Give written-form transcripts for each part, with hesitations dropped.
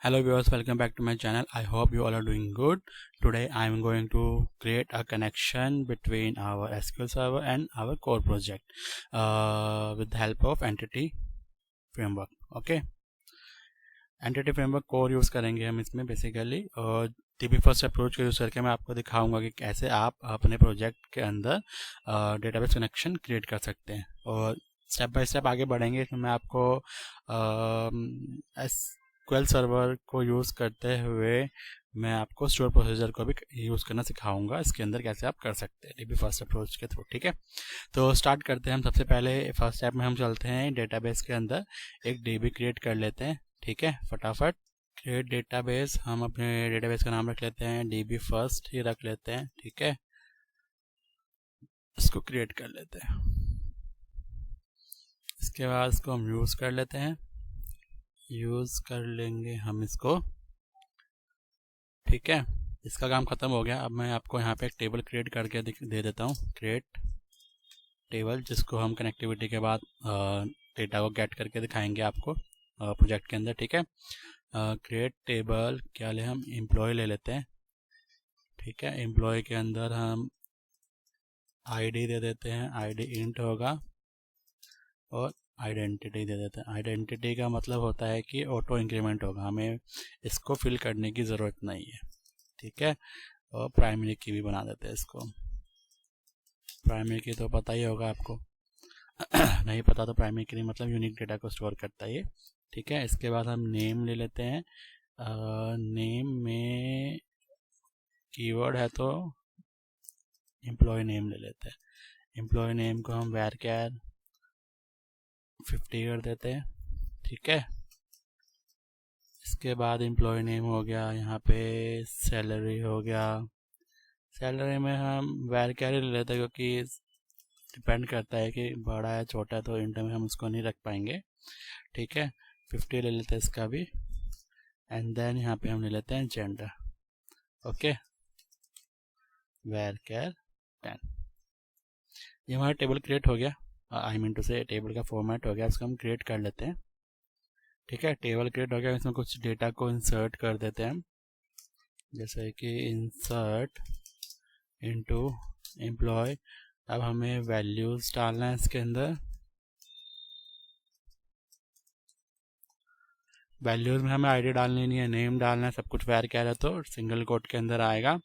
Hello viewers, welcome back to my channel. I hope you all are doing good. Today I am going to create a connection between our SQL server and our core project with the help of Entity Framework. Okay, Entity Framework core use करेंगे हम इसमें basically, और DB first approach का use करके मैं आपको दिखाऊंगा कि कैसे आप अपने प्रोजेक्ट के अंदर डेटाबेस कनेक्शन क्रिएट कर सकते हैं। और स्टेप बाय स्टेप आगे बढ़ेंगे। इसमें मैं आपको SQL सर्वर को यूज़ करते हुए मैं आपको स्टोर प्रोसीजर को भी यूज़ करना सिखाऊंगा। इसके अंदर कैसे आप कर सकते हैं DB फर्स्ट अप्रोच के थ्रू। ठीक है, तो स्टार्ट करते हैं हम। सबसे पहले फर्स्ट स्टेप में हम चलते हैं डेटाबेस के अंदर, एक DB क्रिएट कर लेते हैं। ठीक है, फटाफट क्रिएट डेटाबेस। हम अपने डेटाबेस का नाम रख लेते हैं DB फर्स्ट ही रख लेते हैं। ठीक है, इसको क्रिएट कर लेते हैं। इसके बाद इसको हम यूज़ कर लेते हैं, यूज़ कर लेंगे हम इसको। ठीक है, इसका काम ख़त्म हो गया। अब मैं आपको यहाँ पे एक टेबल क्रिएट करके दे देता हूँ, क्रिएट टेबल, जिसको हम कनेक्टिविटी के बाद डेटा को गेट करके दिखाएंगे आपको प्रोजेक्ट के अंदर। ठीक है, क्रिएट टेबल क्या ले, हम एम्प्लॉय ले लेते हैं। ठीक है, एम्प्लॉय के अंदर हम आईडी दे देते हैं, आईडी इंट होगा, और आइडेंटिटी दे देते हैं। आइडेंटिटी का मतलब होता है कि ऑटो इंक्रीमेंट होगा, हमें इसको फिल करने की ज़रूरत नहीं है। ठीक है, और प्राइमरी की भी बना देते हैं इसको। प्राइमरी की तो पता ही होगा आपको नहीं पता तो प्राइमरी की मतलब यूनिक डेटा को स्टोर करता है ये। ठीक है, इसके बाद हम नेम ले लेते हैं। नेम में कीवर्ड है तो एम्प्लॉय नेम ले लेते हैं। एम्प्लॉय नेम को हम varchar 50 कर देते हैं। ठीक है, इसके बाद एम्प्लॉय नेम हो गया, यहाँ पे सैलरी हो गया। सैलरी में हम varchar ले लेते हैं, क्योंकि डिपेंड करता है कि बड़ा है छोटा है, तो इंट में हम उसको नहीं रख पाएंगे। ठीक है, 50 ले लेते हैं इसका भी। एंड देन यहाँ पे हम ले लेते हैं जेंडर। Okay, varchar 10। ये हमारा टेबल क्रिएट हो गया, आई मीन टू से टेबल का फॉर्मेट हो गया। इसको हम क्रिएट कर लेते हैं। ठीक है, टेबल क्रिएट हो गया। इसमें कुछ डेटा को इंसर्ट कर देते हैं हम, जैसे कि इंसर्ट इनटू एम्प्लॉय। अब हमें वैल्यूज़ डालना है इसके अंदर। वैल्यूज़ में हमें आईडी डालनी नहीं है, नेम डालना है, सब कुछ varchar है तो सिंगल कोट के अंदर आएगा।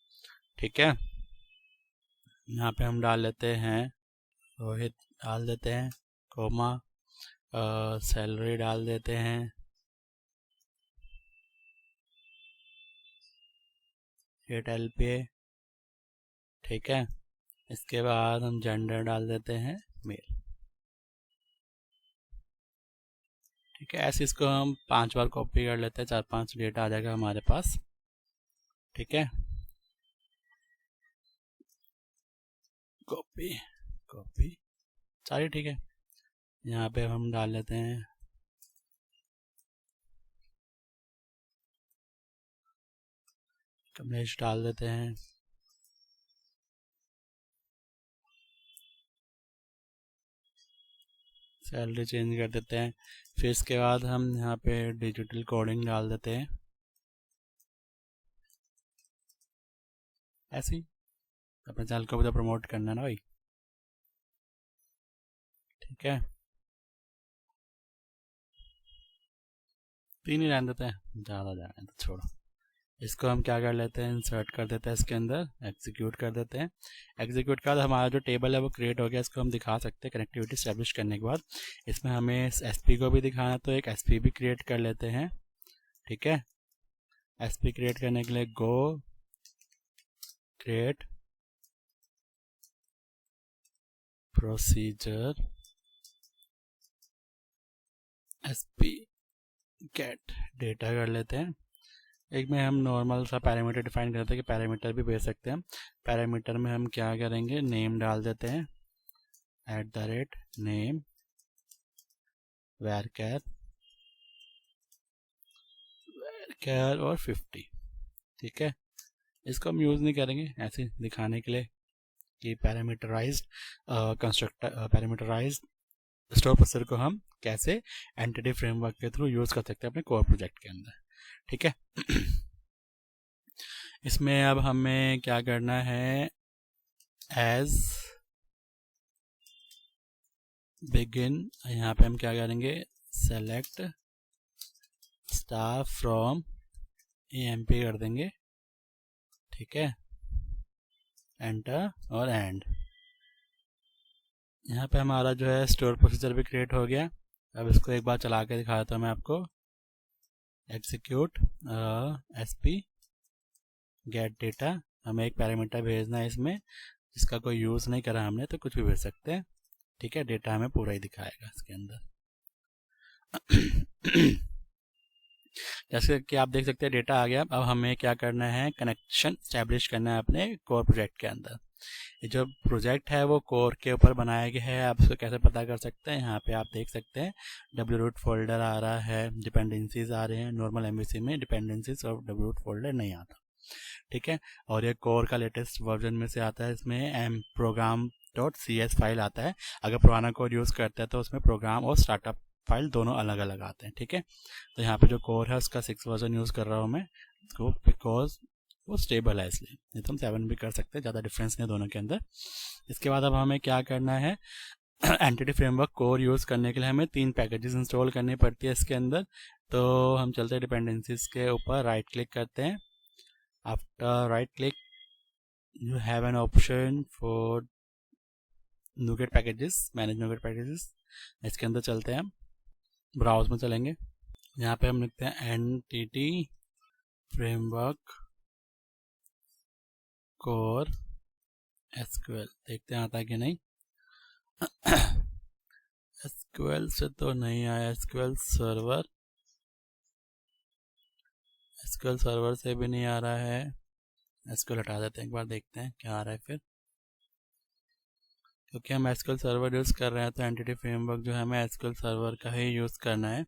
ठीक है, यहाँ पे हम डाल लेते हैं रोहित, डाल देते हैं कोमा, सैलरी डाल देते हैं, LPA। ठीक है, इसके बाद हम जेंडर डाल देते हैं मेल। ठीक है, ऐसे इसको हम 5 बार कॉपी कर लेते हैं, 4-5 डेटा आ जाएगा हमारे पास। ठीक है, कॉपी कॉपी सारी। ठीक है, यहाँ पे हम डाल लेते हैं कमलेश, डाल देते हैं सैलरी, चेंज कर देते हैं। फिर इसके बाद हम यहाँ पे डिजिटल कोडिंग डाल देते हैं, ऐसे ही अपने चैनल को भी तो प्रमोट करना है ना भाई। ठीक है, 3 ही रहने देते हैं, ज़्यादा जाए तो छोड़ो। इसको हम क्या कर लेते हैं, इंसर्ट कर देते हैं इसके अंदर, एग्जीक्यूट कर देते हैं। एग्जीक्यूट का हमारा जो टेबल है वो क्रिएट हो गया। इसको हम दिखा सकते हैं कनेक्टिविटी स्टैब्लिश करने के बाद। इसमें हमें SP को भी दिखाना है, तो एक SP भी क्रिएट कर लेते हैं। ठीक है, SP क्रिएट करने के लिए go create procedure SP get data कर लेते हैं। एक में हम नॉर्मल सा पैरामीटर डिफाइन करते हैं कि पैरामीटर भी भेज सकते हैं। पैरामीटर में हम क्या करेंगे, नेम डाल देते हैं, @name varchar और 50। ठीक है, इसको हम यूज़ नहीं करेंगे, ऐसे दिखाने के लिए कि parameterized constructor, parameterized store procedure को हम कैसे एंटिटी फ्रेमवर्क के थ्रू यूज़ कर सकते हैं अपने कोर प्रोजेक्ट के अंदर। ठीक है। इसमें अब हमें क्या करना है, एज बिगिन यहाँ पे हम क्या करेंगे, सेलेक्ट स्टार फ्रॉम EMP कर देंगे, ठीक है, एंटर और एंड। यहाँ पे हमारा जो है स्टोर प्रोसीजर भी क्रिएट हो गया। अब इसको एक बार चला के दिखा देता हूँ मैं आपको। एग्जीक्यूट SP गेट डेटा, हमें एक पैरामीटर भेजना है इसमें जिसका कोई यूज़ नहीं करा हमने, तो कुछ भी भेज सकते हैं, ठीक है। डेटा हमें पूरा ही दिखाएगा इसके अंदर। जैसे कि आप देख सकते हैं डेटा आ गया। अब हमें क्या करना है, कनेक्शन स्टैब्लिश करना है अपने कोर प्रोजेक्ट के अंदर। ये जो प्रोजेक्ट है वो कोर के ऊपर बनाया गया है। आप इसको कैसे पता कर सकते हैं, यहाँ पे आप देख सकते हैं wroot फोल्डर आ रहा है, डिपेंडेंसीज आ रहे हैं। नॉर्मल MVC में डिपेंडेंसीज और wroot फोल्डर नहीं आता, ठीक है। और ये कोर का लेटेस्ट वर्जन में से आता है। इसमें program.cs फाइल आता है। अगर पुराना कोड यूज़ करते हैं तो उसमें प्रोग्राम और स्टार्टअप फाइल दोनों अलग अलग आते हैं, ठीक है। तो यहाँ पे जो कोर है उसका 6 वर्जन यूज़ कर रहा हूँ मैं, बिकॉज वो स्टेबल है, इसलिए। नहीं तो हम 7 भी कर सकते हैं, ज़्यादा डिफरेंस नहीं है दोनों के अंदर। इसके बाद अब हमें क्या करना है, एंटिटी फ्रेमवर्क कोर यूज़ करने के लिए हमें 3 पैकेजेस इंस्टॉल करनी पड़ती है इसके अंदर। तो हम चलते हैं डिपेंडेंसीज के ऊपर, राइट क्लिक करते हैं। After right click you have an option for NuGet packages, manage NuGet packages. इसके अंदर चलते हैं, हम ब्राउज में चलेंगे। यहाँ पे हम लिखते हैं एंटिटी फ्रेमवर्क कोर SQL, देखते हैं आता है कि नहीं। SQL से तो नहीं आया, SQL सर्वर से भी नहीं आ रहा है। SQL हटा देते हैं, एक बार देखते हैं क्या आ रहा है फिर। क्योंकि हम SQL सर्वर यूज़ कर रहे हैं तो एंटिटी फ्रेमवर्क जो है हमें SQL सर्वर का ही यूज़ करना है।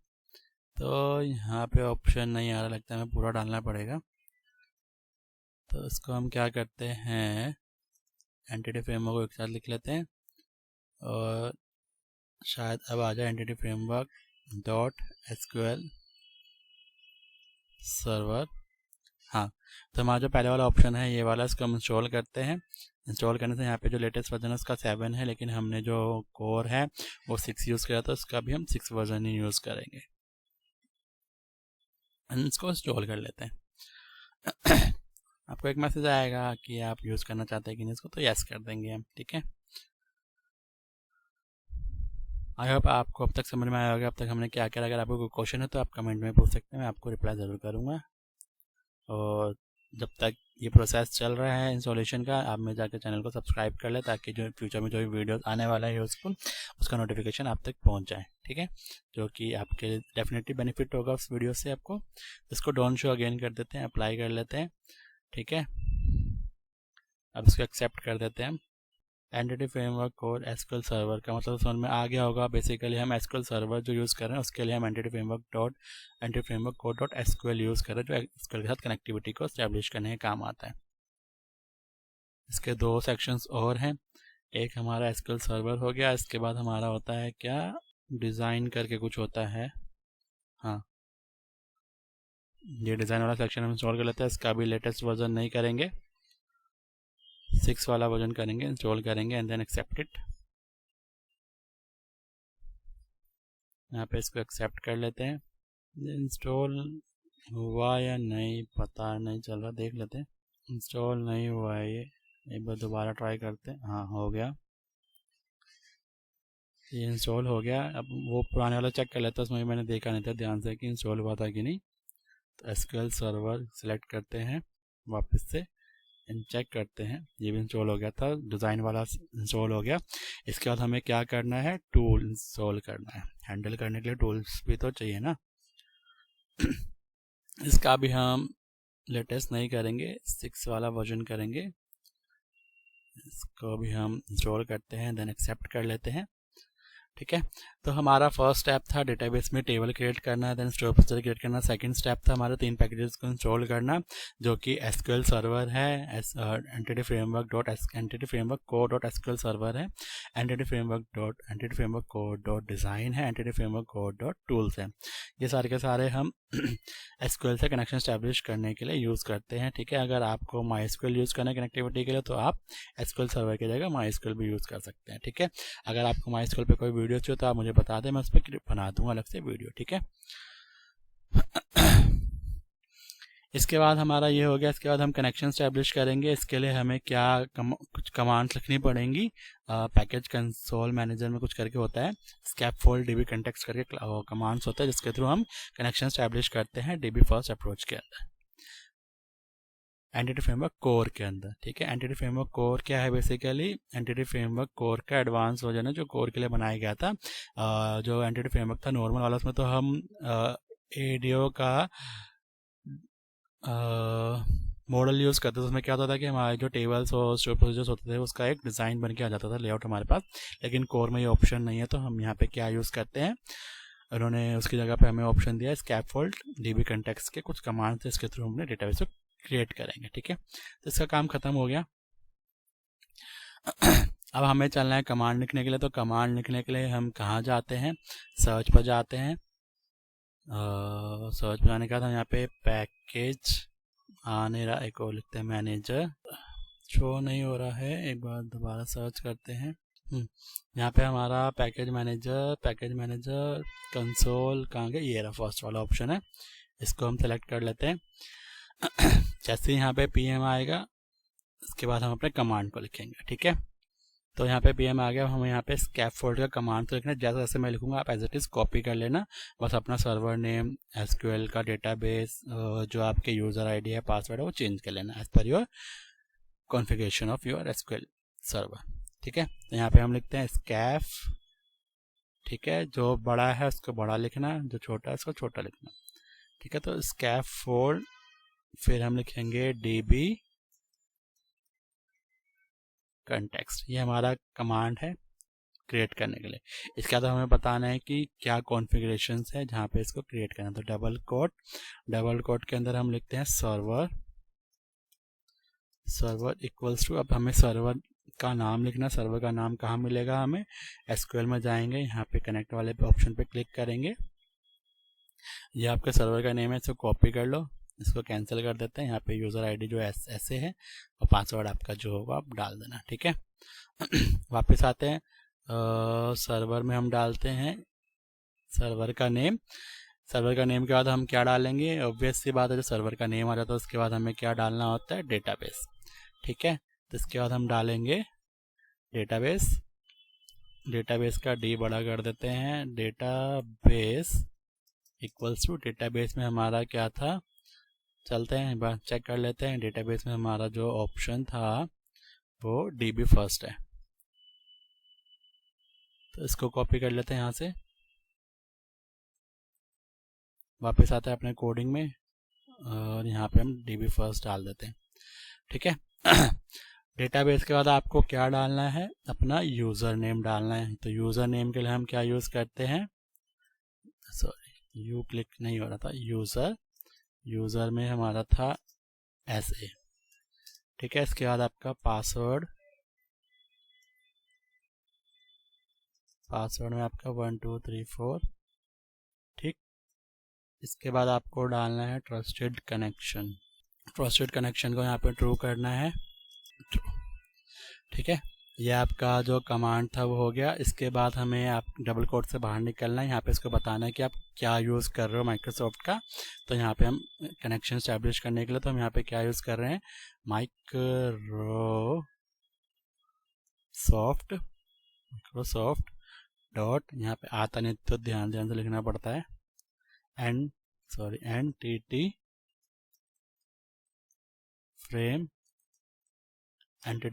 तो यहाँ पे ऑप्शन नहीं आ रहा, लगता है हमें पूरा डालना पड़ेगा। तो इसको हम क्या करते हैं, एंटिटी फ्रेमवर्क को एक साथ लिख लेते हैं और शायद अब आ जाए एंटिटी फ्रेमवर्क .SQL सर्वर। हाँ, तो हमारा जो पहले वाला ऑप्शन है ये वाला, इसको हम इंस्टॉल करते हैं। इंस्टॉल करने से यहाँ पे जो लेटेस्ट वर्जन है उसका 7 है, लेकिन हमने जो कोर है वो 6 यूज़ किया, तो उसका भी हम 6 वर्जन ही यूज़ करेंगे। इसको इंस्टॉल कर लेते हैं। आपको एक मैसेज आएगा कि आप यूज़ करना चाहते हैं कि नहीं इसको, तो यस कर देंगे हम, ठीक है। आई होप आपको अब तक समझ में आया होगा अब तक हमने क्या किया। अगर आपको कोई क्वेश्चन है तो आप कमेंट में पूछ सकते हैं, मैं आपको रिप्लाई ज़रूर करूँगा। और जब तक ये प्रोसेस चल रहा है इंस्टॉलेशन का, आप में जाकर चैनल को सब्सक्राइब कर ले ताकि जो फ्यूचर में जो भी वीडियोस आने वाला है यूज़फुल, उसका नोटिफिकेशन आप तक पहुंच जाए, ठीक है। जो कि आपके लिए डेफिनेटली बेनिफिट होगा उस वीडियो से आपको। इसको डोंट शो अगेन कर देते हैं, अप्लाई कर लेते हैं, ठीक है। अब इसको एक्सेप्ट कर देते हैं हम। Entity framework code SQL server का मतलब समझ में आ गया होगा। बेसिकली हम SQL सर्वर जो यूज़ कर रहे हैं उसके लिए हम entity framework code .SQL use कर रहे हैं, जो SQL के साथ कनेक्टिविटी को एस्टेब्लिश करने के काम आता है। इसके 2 सेक्शंस और हैं। एक हमारा SQL सर्वर हो गया, इसके बाद हमारा होता है क्या, डिज़ाइन करके कुछ होता है। हाँ, ये डिज़ाइन वाला सेक्शन हम इंस्टॉल कर लेते हैं। इसका भी लेटेस्ट वर्जन नहीं करेंगे, 6 वाला वर्जन करेंगे, इंस्टॉल करेंगे एंड देन एक्सेप्ट इट। यहाँ पे इसको एक्सेप्ट कर लेते हैं। इंस्टॉल हुआ या नहीं पता नहीं चल रहा, देख लेते हैं। इंस्टॉल नहीं हुआ है ये, एक बार दोबारा ट्राई करते हैं। हाँ, हो गया, ये इंस्टॉल हो गया। अब वो पुराने वाला चेक कर लेता है, उसमें मैंने देखा नहीं था ध्यान से कि इंस्टॉल हुआ था कि नहीं। तो SQL सर्वर सेलेक्ट करते हैं वापस से एंड चेक करते हैं, ये भी इंस्टॉल हो गया था, डिज़ाइन वाला इंस्टॉल हो गया। इसके बाद हमें क्या करना है, टूल इंस्टॉल करना है। हैंडल करने के लिए टूल्स भी तो चाहिए ना। इसका भी हम लेटेस्ट नहीं करेंगे, 6 वाला वर्जन करेंगे। इसको भी हम इंस्टॉल करते हैं, देन एक्सेप्ट कर लेते हैं। ठीक है। तो हमारा फर्स्ट स्टेप था डेटाबेस में टेबल क्रिएट करना, देन स्टोर प्रोसीजर क्रिएट करना। सेकंड स्टेप था हमारे 3 पैकेजेस को इंस्टॉल करना, जो कि एसक्यूएल सर्वर है, entity framework dot entity framework core dot SQL server है, entity framework core dot design है, entity framework core dot tools है। ये सारे के सारे हम एसक्यूएल से कनेक्शन स्टैब्लिश करने के लिए यूज़ करते हैं। ठीक है, अगर आपको माई एसक्यूएल यूज़ करना है कनेक्टिविटी के लिए तो आप एसक्यूएल सर्वर की जगह माई एसक्यूएल भी यूज़ कर सकते हैं। ठीक है, अगर आपको माई एसक्यूएल पे कोई वीडियो चाहिए तो आप मुझे बता दें, मैं उस पर बना दूंगा अलग से वीडियो। ठीक है, इसके बाद हमारा ये हो गया। इसके बाद हम कनेक्शन स्टैब्लिश करेंगे। इसके लिए हमें क्या कुछ कमांड्स लिखनी पड़ेंगी। पैकेज कंसोल मैनेजर में कुछ करके होता है, स्कैफोल्ड डीबी कंटेक्स्ट करके कमांड्स होता है, जिसके थ्रू हम कनेक्शन स्टैब्लिश करते हैं डीबी फर्स्ट अप्रोच के अंदर, एंटिटी फ्रेमवर्क कोर के अंदर। ठीक है, एंटिटी फ्रेमवर्क कोर क्या है? बेसिकली एंटिटी फ्रेमवर्क कोर का एडवांस वर्जन है जो कोर के लिए बनाया गया था। जो एंटिटी फ्रेमवर्क था नॉर्मल वाला, उसमें तो हम एडीओ का मॉडल यूज़ करते थे। उसमें क्या होता था कि हमारे जो टेबल्स और स्टोर प्रोसीजर्स होते थे उसका एक डिज़ाइन बन के आ जाता था, लेआउट हमारे पास। लेकिन कोर में ये ऑप्शन नहीं है, तो हम यहाँ पे क्या यूज़ करते हैं, उन्होंने उसकी जगह पे हमें ऑप्शन दिया स्कैफोल्ड डीबी कंटेक्स्ट के कुछ कमांड थे, इसके थ्रू हमने डेटाबेस को क्रिएट करेंगे। ठीक है, तो इसका काम खत्म हो गया। अब हमें चलना है कमांड लिखने के लिए। तो कमांड लिखने के लिए हम कहाँ जाते हैं? सर्च पर जाते हैं। सर्च पर जाने के बाद हम यहाँ पे पैकेज आने रहा, एक और लिखते हैं मैनेजर, शो नहीं हो रहा है, एक बार दोबारा सर्च करते हैं। यहाँ पे हमारा पैकेज मैनेजर कंसोल कहाँ गया? ये रहा, फर्स्ट वाला ऑप्शन है, इसको हम सेलेक्ट कर लेते हैं। जैसे ही यहाँ पे पीएम आएगा इसके बाद हम अपने कमांड को लिखेंगे। ठीक है, तो यहाँ पे पीएम आ गया, हमें यहाँ पे स्कैफोल्ड का कमांड तो लिखना है। जैसे जैसे मैं लिखूंगा आप एज इट इज़ कॉपी कर लेना, बस अपना सर्वर नेम, एसक्यूएल का डेटाबेस, जो आपके यूज़र आईडी है, पासवर्ड है, वो चेंज कर लेना as per your configuration of your SQL server. ठीक है, तो यहाँ पे हम लिखते हैं स्कैफ। ठीक है, जो बड़ा है उसको बड़ा लिखना, जो छोटा है उसको छोटा लिखना। ठीक है, तो स्कैफोल्ड, फिर हम लिखेंगे डीबी कंटेक्स्ट। ये हमारा कमांड है क्रिएट करने के लिए। इसके बाद हमें बताना है कि क्या कॉन्फ़िगरेशंस है जहाँ पे इसको क्रिएट करना है। तो डबल कोट के अंदर हम लिखते हैं सर्वर इक्वल्स टू, अब हमें सर्वर का नाम लिखना। सर्वर का नाम कहाँ मिलेगा हमें? एसक्यूएल में जाएंगे, यहाँ पे कनेक्ट वाले ऑप्शन पे क्लिक करेंगे। ये आपके सर्वर का नेम है, इसको कॉपी कर लो, इसको कैंसिल कर देते हैं। यहाँ पे यूज़र आईडी जो ऐसे है और पासवर्ड आपका जो होगा आप डाल देना। ठीक है, वापस आते हैं सर्वर में, हम डालते हैं सर्वर का नेम। सर्वर का नेम के बाद हम क्या डालेंगे? ऑब्वियस सी बात है, जो सर्वर का नेम आ जाता है उसके बाद हमें क्या डालना होता है? डेटाबेस। ठीक है, तो इसके बाद हम डालेंगे डेटाबेस का डी बड़ा कर देते हैं। डेटाबेस इक्वल्स टू, डेटाबेस में हमारा क्या था, चलते हैं एक बार चेक कर लेते हैं। डेटाबेस में हमारा जो ऑप्शन था वो डीबी फर्स्ट है, तो इसको कॉपी कर लेते हैं यहाँ से। वापस आते हैं अपने कोडिंग में और यहाँ पे हम डीबी फर्स्ट डाल देते हैं। ठीक है, डेटाबेस के बाद आपको क्या डालना है? अपना यूज़र नेम डालना है। तो यूज़र नेम के लिए हम क्या यूज़ करते हैं? सॉरी, यू क्लिक नहीं हो रहा था, यूज़र में हमारा था SA। ठीक है, इसके बाद आपका पासवर्ड में आपका 1 2 3 4। ठीक, इसके बाद आपको डालना है ट्रस्टेड कनेक्शन को यहाँ पे ट्रू करना है। ठीक है, ये आपका जो कमांड था वो हो गया। इसके बाद हमें आप डबल कोट से बाहर निकलना है। यहाँ पे इसको बताना है कि आप क्या यूज़ कर रहे हो माइक्रोसॉफ्ट का। तो यहाँ पे हम कनेक्शन स्टैब्लिश करने के लिए तो हम यहाँ पे क्या यूज़ कर रहे हैं? माइक्रोसॉफ्ट डॉट, यहाँ पे आता नहीं तो ध्यान से लिखना पड़ता है, एनटीटी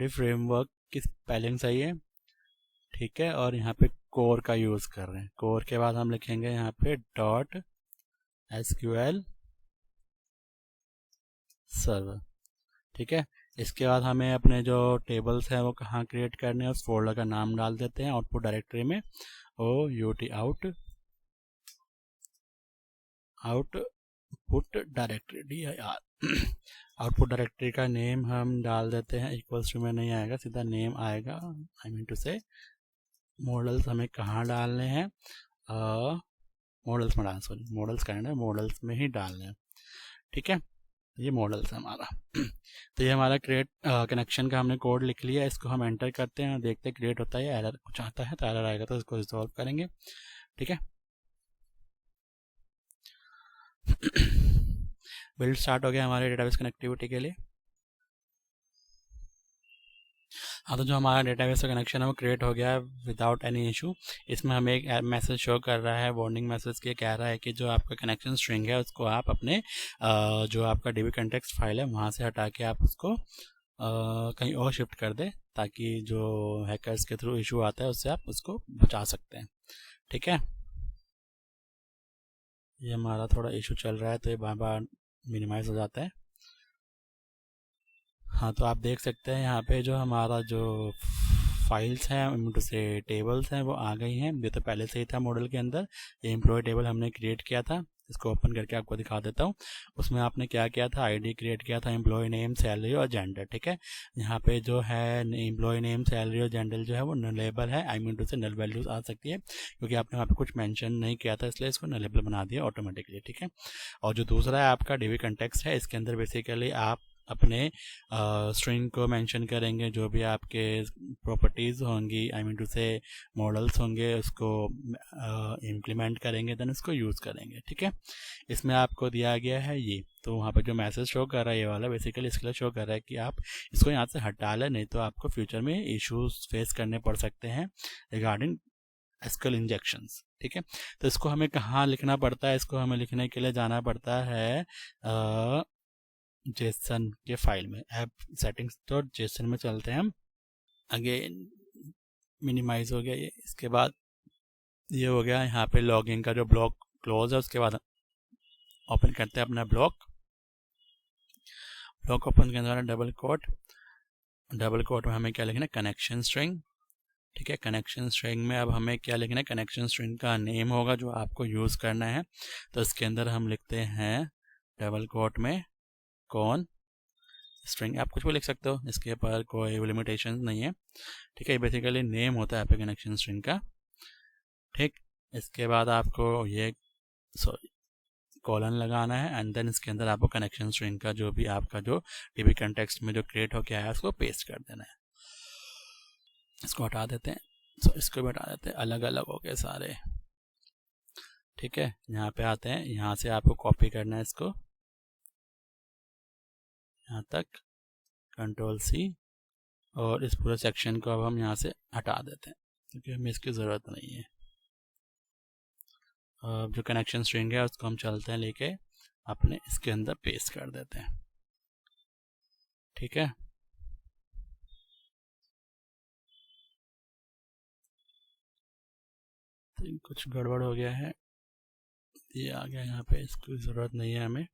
फ्रेमवर्क की स्पेलिंग सही है। ठीक है, और यहाँ पे कोर का यूज़ कर रहे हैं। कोर के बाद हम लिखेंगे यहाँ पे .SQL सर्वर। ठीक है, इसके बाद हमें अपने जो टेबल्स हैं वो कहाँ क्रिएट करने हैं, उस फोल्डर का नाम डाल देते हैं आउटपुट डायरेक्टरी में, OUT output directory DIR। Output directory का नेम हम डाल देते हैं, इक्वल्स टू में नहीं आएगा, सीधा नेम आएगा। आई मीन टू से मॉडल्स हमें कहाँ डालने हैं, मॉडल्स में डालना, सॉरी मॉडल्स करना है, मॉडल्स में ही डालने हैं। ठीक है, ये मॉडल्स है हमारा। तो ये हमारा क्रिएट कनेक्शन का हमने कोड लिख लिया, इसको हम एंटर करते हैं, देखते हैं क्रिएट होता है या एरर कुछ आता है, तो एरर आएगा तो इसको रिजॉल्व करेंगे। ठीक है, बिल्ड स्टार्ट हो गया हमारे डेटाबेस कनेक्टिविटी के लिए। हाँ, तो जो हमारा डेटाबेस का कनेक्शन है वो क्रिएट हो गया है विदाउट एनी इशू। इसमें हमें एक मैसेज शो कर रहा है, वार्निंग मैसेज के कह रहा है कि जो आपका कनेक्शन स्ट्रिंग है उसको आप अपने जो आपका DB कंटेक्स्ट फाइल है वहाँ से हटा के आप उसको कहीं और शिफ्ट कर दें, ताकि जो हैकर्स के थ्रू इशू आता है उससे आप उसको बचा सकते हैं। ठीक है, ये हमारा थोड़ा इशू चल रहा है तो ये बार बार मिनिमाइज हो जाता है। हाँ, तो आप देख सकते हैं यहाँ पे जो हमारा जो फाइल्स हैं उनमें से टेबल्स हैं वो आ गई हैं। ये तो पहले से ही था मॉडल के अंदर, ये एम्प्लॉय टेबल हमने क्रिएट किया था, इसको ओपन करके आपको दिखा देता हूँ। उसमें आपने क्या किया था, आईडी क्रिएट किया था, एम्प्लॉय नेम, सैलरी और जेंडर। ठीक है, यहाँ पे जो है एम्प्लॉय नेम, सैलरी और जेंडर जो है वो नलेबल है, आई मीन टू से नल वैल्यूज आ सकती है, क्योंकि आपने वहाँ पे कुछ मेंशन नहीं किया था, इसलिए इसको नलेबल बना दिया ऑटोमेटिकली। ठीक है, और जो दूसरा है आपका DB कंटेक्स्ट है, इसके अंदर बेसिकली आप अपने स्ट्रिंग को मेंशन करेंगे, जो भी आपके प्रॉपर्टीज़ होंगी, आई मीन टू से मॉडल्स होंगे, उसको इम्प्लीमेंट करेंगे, देन उसको यूज़ करेंगे। ठीक है, इसमें आपको दिया गया है ये, तो वहाँ पर जो मैसेज शो कर रहा है ये वाला बेसिकली इसके लिए शो कर रहा है कि आप इसको यहाँ से हटा लें, नहीं तो आपको फ्यूचर में इश्यूज फेस करने पड़ सकते हैं रिगार्डिंग SQL इंजेक्शंस। ठीक है, तो इसको हमें कहाँ लिखना पड़ता है, इसको हमें लिखने के लिए जाना पड़ता है जेसन के फाइल में, ऐप सेटिंग्स डॉट जेसन में चलते हैं हम। अगेन मिनिमाइज हो गया ये, इसके बाद ये हो गया यहाँ पे लॉगिन का जो ब्लॉक क्लोज है, उसके बाद ओपन करते हैं अपना ब्लॉक ओपन करने वाला डबल कोट में हमें क्या लिखना है, कनेक्शन स्ट्रिंग। ठीक है, कनेक्शन स्ट्रिंग में अब हमें क्या लिखना है, कनेक्शन स्ट्रिंग का नेम होगा जो आपको यूज़ करना है, तो इसके अंदर हम लिखते हैं डबल कोट में कौन स्ट्रिंग। आप कुछ भी लिख सकते हो, इसके पर कोई लिमिटेशन नहीं है। ठीक है, बेसिकली नेम होता है आपके कनेक्शन स्ट्रिंग का। ठीक, इसके बाद आपको ये कॉलन लगाना है, एंड देन इसके अंदर आपको कनेक्शन स्ट्रिंग का जो भी आपका जो DB कंटेक्स्ट में जो क्रिएट होके आया है उसको पेस्ट कर देना है। इसको हटा देते हैं, इसको भी हटा देते हैं, अलग अलग हो गए सारे। ठीक है, यहाँ पे आते हैं, यहाँ से आपको कॉपी करना है इसको यहाँ तक, Ctrl+C, और इस पूरे सेक्शन को अब हम यहाँ से हटा देते हैं क्योंकि हमें इसकी ज़रूरत नहीं है। अब जो कनेक्शन स्ट्रिंग है उसको हम चलते हैं लेके अपने इसके अंदर पेस्ट कर देते हैं। ठीक है, तो कुछ गड़बड़ हो गया है, ये आ गया यहाँ पे, इसकी ज़रूरत नहीं है हमें।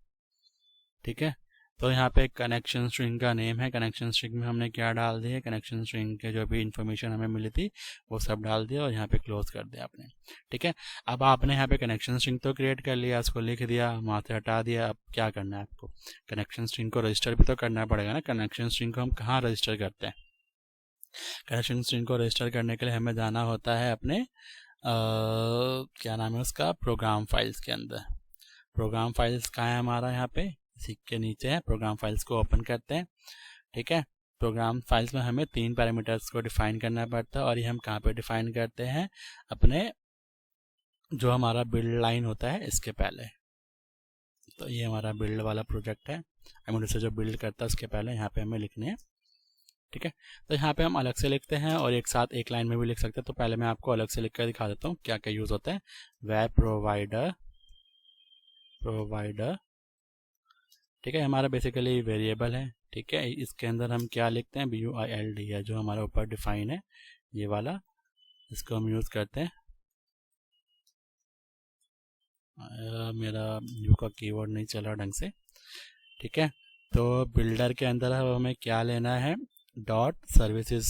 ठीक है, तो यहाँ पे कनेक्शन स्ट्रिंग का नेम है, कनेक्शन स्ट्रिंग में हमने क्या डाल दिया, कनेक्शन स्ट्रिंग के जो भी इन्फॉर्मेशन हमें मिली थी वो सब डाल दिया और यहाँ पे क्लोज कर दिया आपने। ठीक है, अब आपने यहाँ पे कनेक्शन स्ट्रिंग तो क्रिएट कर लिया, उसको लिख दिया, वहाँ से हटा दिया। अब क्या करना है आपको, कनेक्शन स्ट्रिंग को रजिस्टर भी तो करना पड़ेगा ना। कनेक्शन स्ट्रिंग को हम कहाँ रजिस्टर करते हैं, कनेक्शन स्ट्रिंग को रजिस्टर करने के लिए हमें जाना होता है अपने क्या नाम है उसका, प्रोग्राम फाइल्स के अंदर। प्रोग्राम फाइल्स कहाँ है हमारा, यहाँ पे इसी के नीचे है। प्रोग्राम फाइल्स को ओपन करते हैं। ठीक है, प्रोग्राम फाइल्स में हमें 3 पैरामीटर्स को डिफाइन करना पड़ता है, और ये हम कहाँ पे डिफाइन करते हैं, अपने जो हमारा बिल्ड लाइन होता है इसके पहले। तो ये हमारा बिल्ड वाला प्रोजेक्ट है, हम उसे जो बिल्ड करता है उसके पहले यहाँ पे हमें लिखने हैं। ठीक है, तो यहाँ पे हम अलग से लिखते हैं और एक साथ एक लाइन में भी लिख सकते हैं। तो पहले मैं आपको अलग से लिख कर दिखा देता हूँ क्या क्या यूज़ होता है। वेब प्रोवाइडर, ठीक है, हमारा बेसिकली वेरिएबल है। ठीक है, इसके अंदर हम क्या लिखते हैं, BUILD है जो हमारे ऊपर डिफाइन है, ये वाला, इसको हम यूज़ करते हैं। मेरा यू का कीवर्ड नहीं चला ढंग से। ठीक है, तो बिल्डर के अंदर हमें क्या लेना है, डॉट सर्विसेज,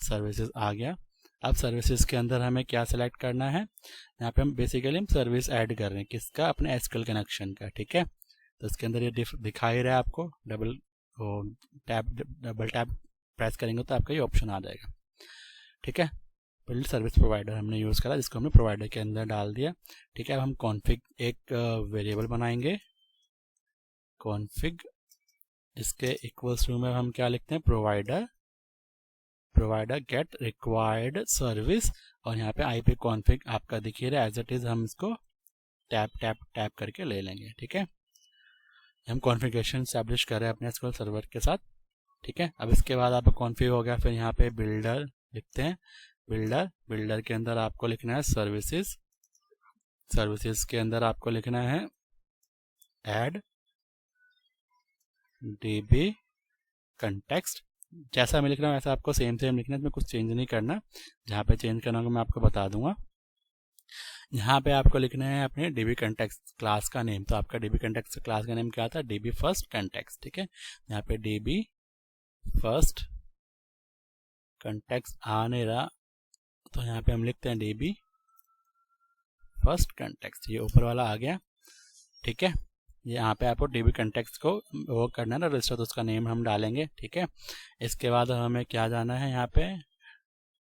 सर्विसेज आ गया। अब सर्विसेज के अंदर हमें क्या सेलेक्ट करना है, यहाँ पे हम बेसिकली हम सर्विस ऐड कर रहे हैं किसका, अपने एसक्यूएल कनेक्शन का। ठीक है, तो इसके अंदर ये दिखा ही रहा है आपको, डबल टैप प्रेस करेंगे तो आपका ये ऑप्शन आ जाएगा। ठीक है, बिल्ड सर्विस प्रोवाइडर हमने यूज़ करा, जिसको हमने प्रोवाइडर के अंदर डाल दिया। ठीक है, अब हम कॉन्फ़िग एक वेरिएबल बनाएंगे, कॉन्फ़िग, इसके इक्वल्स टू में हम क्या लिखते हैं, प्रोवाइडर गेट रिक्वायर्ड सर्विस, और यहाँ पे आईपी कॉन्फ़िग आपका दिखिए रहा है एज इट इज़, हम इसको टैप करके ले लेंगे। ठीक है, हम कॉन्फ़िगरेशन एस्टैब्लिश कर रहे हैं अपने एसक्यूएल सर्वर के साथ। ठीक है, अब इसके बाद आपका कॉन्फ़िग हो गया, फिर यहाँ पे बिल्डर लिखते हैं, बिल्डर के अंदर आपको लिखना है सर्विसेज के अंदर आपको लिखना है ऐड डीबी कंटेक्स्ट। जैसा मैं लिख रहा हूँ वैसा आपको सेम लिखना है, इसमें कुछ चेंज नहीं करना, जहाँ पे चेंज करना होगा मैं आपको बता दूंगा। यहाँ पे आपको लिखना है अपने डीबी कंटेक्स्ट क्लास का नेम, तो आपका डीबी कंटेक्स्ट क्लास का नेम क्या था, डीबी फर्स्ट कंटेक्स्ट। ठीक है, यहाँ पे डीबी फर्स्ट कंटेक्स्ट आ नहीं रहा, तो यहाँ पे हम लिखते हैं डीबी फर्स्ट कंटेक्स्ट, ये ऊपर वाला आ गया। ठीक है, यहाँ पे आपको डीबी कंटेक्स्ट को वो करना है ना रजिस्टर, तो उसका नेम हम डालेंगे। ठीक है, इसके बाद हमें क्या जाना है, यहाँ पे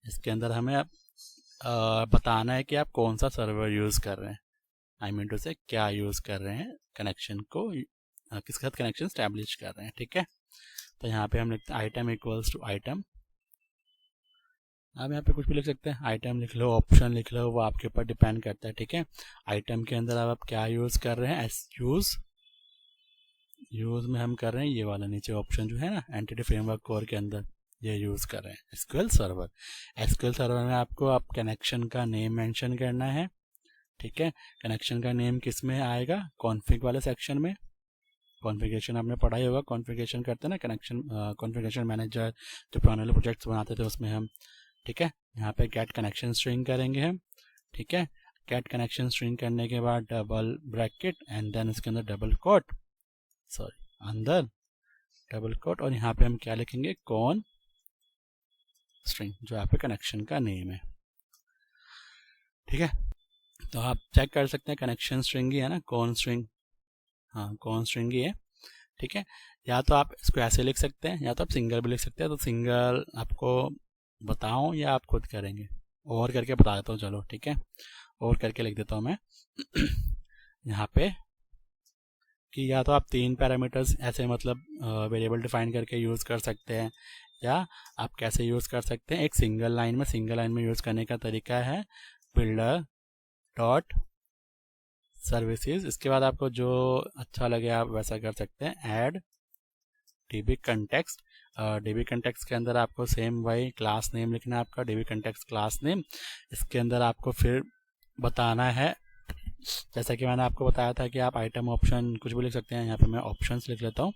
इसके अंदर हमें बताना है कि आप कौन सा सर्वर यूज़ कर रहे हैं, आई मीन टू से क्या यूज़ कर रहे हैं, कनेक्शन को किसके साथ कनेक्शन स्टैब्लिश कर रहे हैं। ठीक है, तो यहाँ पे हम लिखते हैं आइटम इक्वल्स टू आइटम। आप यहाँ पे कुछ भी लिख सकते हैं, आइटम लिख लो, ऑप्शन लिख लो, वो आपके ऊपर डिपेंड करता है। ठीक है, आइटम के अंदर आप क्या यूज़ कर रहे हैं, यूज़ में हम कर रहे हैं ये वाला नीचे ऑप्शन जो है ना एंटिटी फ्रेमवर्क कोर के अंदर, ये यूज़ कर रहे हैं एसक्यूएल सर्वर। एसक्यूएल सर्वर में आपको आप कनेक्शन का नेम मेंशन करना है। ठीक है, कनेक्शन का नेम किस में आएगा, कॉन्फ़िग वाले सेक्शन में। कॉन्फ़िगरेशन आपने पढ़ा ही होगा, कॉन्फ़िगरेशन करते हैं ना, कनेक्शन कॉन्फ़िगरेशन मैनेजर जो पुराने वाले प्रोजेक्ट्स बनाते थे उसमें हम। ठीक है, यहाँ पे गेट कनेक्शन स्ट्रिंग करेंगे हम। ठीक है, गेट कनेक्शन स्ट्रिंग करने के बाद डबल ब्रैकेट एंड देन उसके अंदर डबल कोट, अंदर डबल कोट, और यहाँ पे हम क्या लिखेंगे, कॉन स्ट्रिंग, जो आपके कनेक्शन का नेम है। ठीक है, तो आप चेक कर सकते हैं कनेक्शन स्ट्रिंग ही है ना, कॉन स्ट्रिंग, हाँ कॉन स्ट्रिंग ही है। ठीक है, या तो आप इसको ऐसे लिख सकते हैं, या तो आप सिंगल भी लिख सकते हैं, तो सिंगल आपको बताऊं या आप खुद करेंगे, और करके बता देता हूँ चलो। ठीक है, और करके लिख देता हूँ मैं यहाँ पे कि या तो आप 3 पैरामीटर्स ऐसे मतलब वेरिएबल डिफाइन करके यूज़ कर सकते हैं, या आप कैसे यूज़ कर सकते हैं, एक सिंगल लाइन में यूज़ करने का तरीका है बिल्डर डॉट सर्विसेज। इसके बाद आपको जो अच्छा लगे आप वैसा कर सकते हैं, add dB context. DB context के अंदर आपको सेम वही क्लास नेम लिखना है, आपका डीबी कंटेक्स्ट क्लास नेम। इसके अंदर आपको फिर बताना है, जैसा कि मैंने आपको बताया था कि आप आइटम ऑप्शन कुछ भी लिख सकते हैं, यहाँ पे मैं ऑप्शंस लिख लेता हूँ,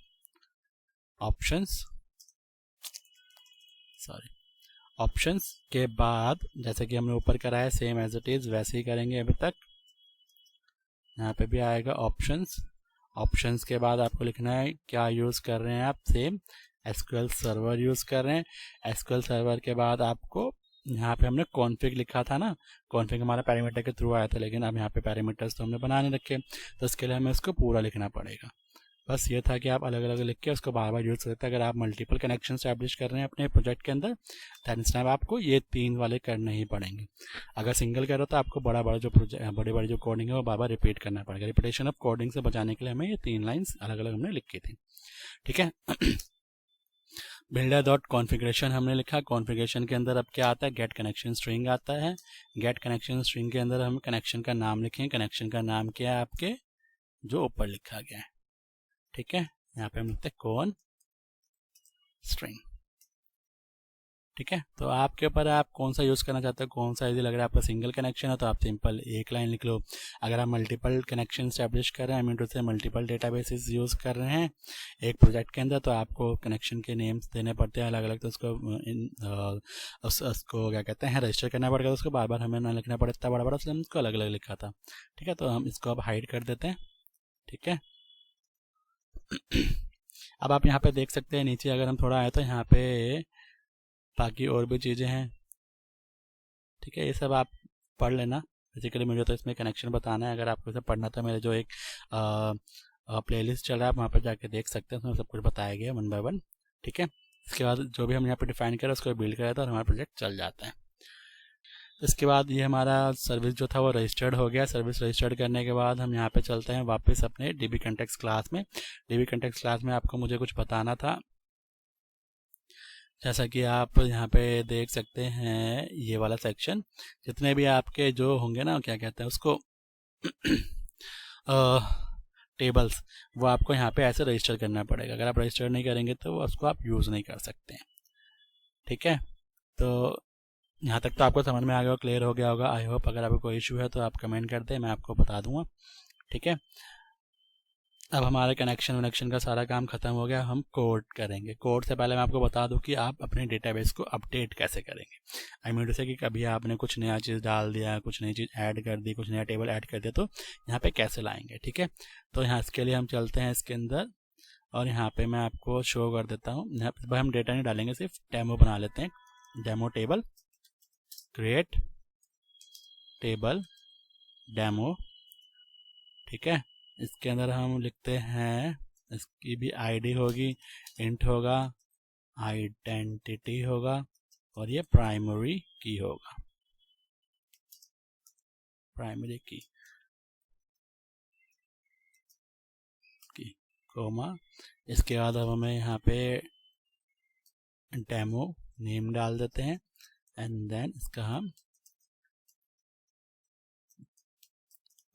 ऑप्शंस के बाद जैसे कि हमने ऊपर करा है सेम एज इट इज़ वैसे ही करेंगे अभी तक। यहाँ पे भी आएगा ऑप्शंस के बाद आपको लिखना है क्या यूज़ कर रहे हैं आप, सेम एसक्यूएल सर्वर यूज़ कर रहे हैं। एसक्यूएल सर्वर के बाद आपको यहाँ पे हमने कॉन्फ़िग लिखा था ना, कॉन्फ़िग हमारा पैरामीटर के थ्रू आया था, लेकिन अब यहाँ पे पैरामीटर्स तो हमने बनाने रखे, तो इसके लिए हमें इसको पूरा लिखना पड़ेगा। बस ये था कि आप अलग अलग लिख के उसको बार बार यूज़ कर सकते हैं। अगर आप मल्टीपल कनेक्शन स्टैब्लिश कर रहे हैं अपने प्रोजेक्ट के अंदर, दैट टाइम आपको ये 3 वाले करने ही पड़ेंगे। अगर सिंगल कर रहे हो तो आपको बड़ी जो कोडिंग है वो बार बार रिपीट करना पड़ेगा। रिपीटेशन ऑफ कोडिंग से बचाने के लिए हमें ये 3 लाइन्स अलग अलग हमने लिखी थी। ठीक है, बिल्डर डॉट कॉन्फ़िगरेशन हमने लिखा, कॉन्फ़िगरेशन के अंदर अब क्या आता है, गेट कनेक्शन स्ट्रिंग आता है। गेट कनेक्शन स्ट्रिंग के अंदर हम कनेक्शन का नाम लिखें, कनेक्शन का नाम क्या है आपके, जो ऊपर लिखा गया है। ठीक है, यहाँ पे हम लिखते हैं कॉन स्ट्रिंग। ठीक है, तो आपके ऊपर आप कौन सा यूज़ करना चाहते हो, कौन सा इजी लग रहा है। आपका सिंगल कनेक्शन है तो आप सिंपल एक लाइन लिख लो। अगर आप मल्टीपल कनेक्शन स्टैब्लिश कर रहे हैं, आई मीन टू से मल्टीपल डेटाबेसेस यूज़ कर रहे हैं एक प्रोजेक्ट के अंदर, तो आपको कनेक्शन के नेम्स देने पड़ते हैं अलग अलग, तो उसको क्या कहते हैं रजिस्टर करना पड़ेगा, तो उसको बार बार हमें ना लिखना पड़ता बड़ा बड़ा, इसलिए हम उसको अलग अलग लिखा था। ठीक है, तो हम इसको अब हाइड कर देते हैं। ठीक है। अब आप यहाँ पे देख सकते हैं नीचे अगर हम थोड़ा आए तो यहाँ पे बाकी और भी चीज़ें हैं, ठीक है। ये सब आप पढ़ लेना। बेसिकली मुझे तो इसमें कनेक्शन बताना है, अगर आपको इसे पढ़ना तो मेरे जो एक प्लेलिस्ट चल रहा है आप वहाँ पर जाके देख सकते हैं, उसमें सब कुछ बताया गया 1 बाय 1, ठीक है। इसके बाद जो भी हम यहाँ पे डिफाइन करें उसको बिल्ड करा था और हमारा प्रोजेक्ट चल जाता है। इसके बाद ये हमारा सर्विस जो था वो रजिस्टर्ड हो गया। सर्विस रजिस्टर्ड करने के बाद हम यहाँ पे चलते हैं वापस अपने DB Context क्लास में। DB Context क्लास में आपको मुझे कुछ बताना था, जैसा कि आप यहाँ पे देख सकते हैं ये वाला सेक्शन, जितने भी आपके जो होंगे ना क्या कहते हैं उसको टेबल्स, वो आपको यहाँ पे ऐसे रजिस्टर करना पड़ेगा। अगर आप रजिस्टर नहीं करेंगे तो उसको आप यूज़ नहीं कर सकते हैं, ठीक है। तो यहाँ तक तो आपको समझ में आ गया, क्लियर हो गया होगा आई होप। अगर आपको कोई इशू है तो आप कमेंट कर दें, मैं आपको बता दूंगा, ठीक है। अब हमारे कनेक्शन वनेक्शन का सारा काम खत्म हो गया, हम कोड करेंगे। कोड से पहले मैं आपको बता दूं कि आप अपने डेटाबेस को अपडेट कैसे करेंगे। आई मीन टू से कि कभी आपने कुछ नया चीज़ डाल दिया, कुछ नई चीज़ ऐड कर दी, कुछ नया टेबल ऐड कर दिया, तो यहाँ पे कैसे लाएंगे, ठीक है। तो यहाँ इसके लिए हम चलते हैं इसके अंदर और यहाँ पे मैं आपको शो कर देता हूँ। यहाँ पर हम डेटा नहीं डालेंगे, सिर्फ डेमो बना लेते हैं। Demo table, create table demo, ठीक है। इसके अंदर हम लिखते हैं, इसकी भी आईडी होगी, इंट होगा, आइडेंटिटी होगा और ये प्राइमरी की होगा, प्राइमरी की कोमा। इसके बाद अब हमें यहाँ पे डेमो नेम डाल देते हैं एंड देन इसका हम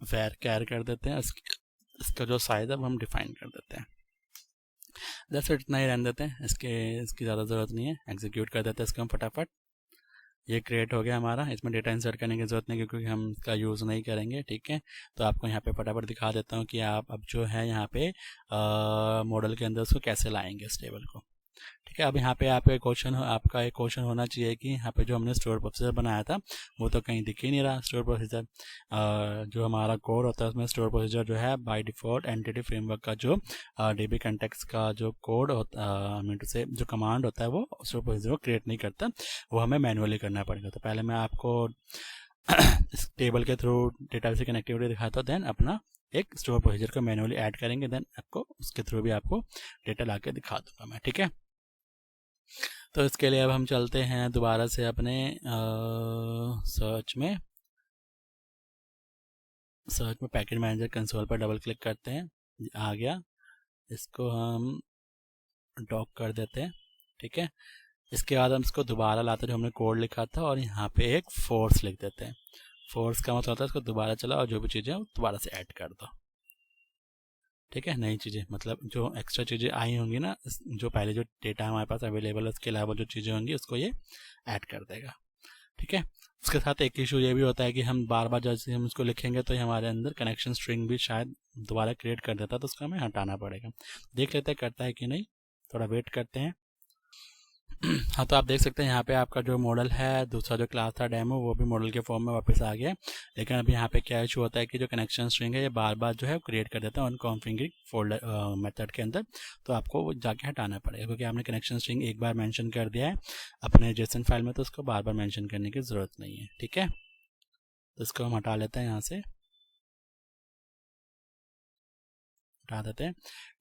var कर देते हैं। इसका जो साइज है वो हम डिफाइन कर देते हैं। दैट्स इट, इतना ही रहने देते हैं, इसकी ज़्यादा ज़रूरत नहीं है। एग्जीक्यूट कर देते हैं इसको हम फटाफट। ये क्रिएट हो गया हमारा, इसमें डेटा इंसर्ट करने की ज़रूरत नहीं क्योंकि हम इसका यूज़ नहीं करेंगे, ठीक है। तो आपको यहाँ पे फटाफट दिखा देता हूँ कि आप अब जो है यहाँ पे मॉडल के अंदर उसको कैसे लाएंगे इस टेबल को, ठीक है। अब यहाँ पे आपका एक क्वेश्चन होना चाहिए कि यहाँ पे जो हमने स्टोर प्रोसीजर बनाया था वो तो कहीं दिख ही नहीं रहा। स्टोर प्रोसीजर जो हमारा कोड होता है उसमें स्टोर प्रोसीजर जो है बाय डिफ़ॉल्ट एंटिटी फ्रेमवर्क का जो DB Context का जो कोड होता मीन से जो कमांड होता है वो स्टोर प्रोसीजर को क्रिएट नहीं करता, वो हमें मैनुअली करना पड़ेगा। तो पहले मैं आपको इस टेबल के थ्रू डेटा से कनेक्टिविटी दिखाता हूँ, देन अपना एक स्टोर प्रोसीजर को मैनुअली ऐड करेंगे, देन आपको उसके थ्रू भी आपको डेटा ला के दिखा दूंगा मैं, ठीक है। तो इसके लिए अब हम चलते हैं दोबारा से अपने सर्च में पैकेज मैनेजर कंसोल पर डबल क्लिक करते हैं, आ गया। इसको हम डॉक कर देते हैं, ठीक है। इसके बाद हम इसको दोबारा लाते हैं जो हमने कोड लिखा था और यहाँ पे एक फोर्स लिख देते हैं। फोर्स का मतलब होता है इसको दोबारा चला और जो भी चीज़ें वो दोबारा से ऐड कर दो, ठीक है। नई चीज़ें मतलब जो एक्स्ट्रा चीज़ें आई होंगी ना, जो पहले जो डेटा हमारे पास अवेलेबल है उसके अलावा जो चीज़ें होंगी उसको ये ऐड कर देगा, ठीक है। उसके साथ एक इशू ये भी होता है कि हम बार बार जैसे हम उसको लिखेंगे तो हमारे अंदर कनेक्शन स्ट्रिंग भी शायद दोबारा क्रिएट कर देता है, तो उसको हमें हटाना पड़ेगा। देख लेते हैं करता है कि नहीं, थोड़ा वेट करते हैं। हाँ, तो आप देख सकते हैं यहाँ पे आपका जो मॉडल है, दूसरा जो क्लास था डेमो, वो भी मॉडल के फॉर्म में वापस आ गया। लेकिन अभी यहाँ पे क्या इशू होता है कि जो कनेक्शन स्ट्रिंग है ये बार बार जो है क्रिएट कर देता है ऑन कॉन्फिगरिंग फोल्डर मेथड के अंदर। तो आपको वो जाके हटाना पड़ेगा क्योंकि आपने कनेक्शन स्ट्रिंग एक बार मेंशन कर दिया है अपने जेसन फाइल में, तो उसको बार बार मेंशन करने की ज़रूरत नहीं है, ठीक है। तो इसको हम हटा लेते हैं, यहाँ से हटा देते हैं,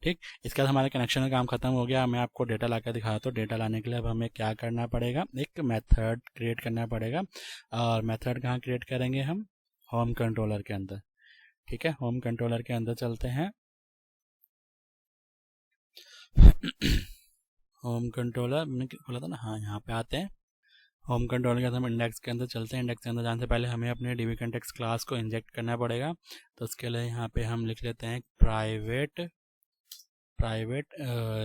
ठीक। इसके बाद हमारे कनेक्शन का काम खत्म हो गया। मैं आपको डेटा ला कर दिखाता हूँ। डेटा लाने के लिए अब हमें क्या करना पड़ेगा, एक मेथड क्रिएट करना पड़ेगा। और मेथड कहाँ क्रिएट करेंगे हम, होम कंट्रोलर के अंदर, ठीक है। होम कंट्रोलर के अंदर चलते हैं। होम कंट्रोलर मैंने खोला था ना, हाँ यहाँ पे आते हैं। होम कंट्रोलर के अंदर हम इंडेक्स के अंदर चलते हैं। इंडेक्स के अंदर जाने से पहले हमें अपने DB Context क्लास को इंजेक्ट करना पड़ेगा। तो उसके लिए यहाँ पे हम लिख लेते हैं private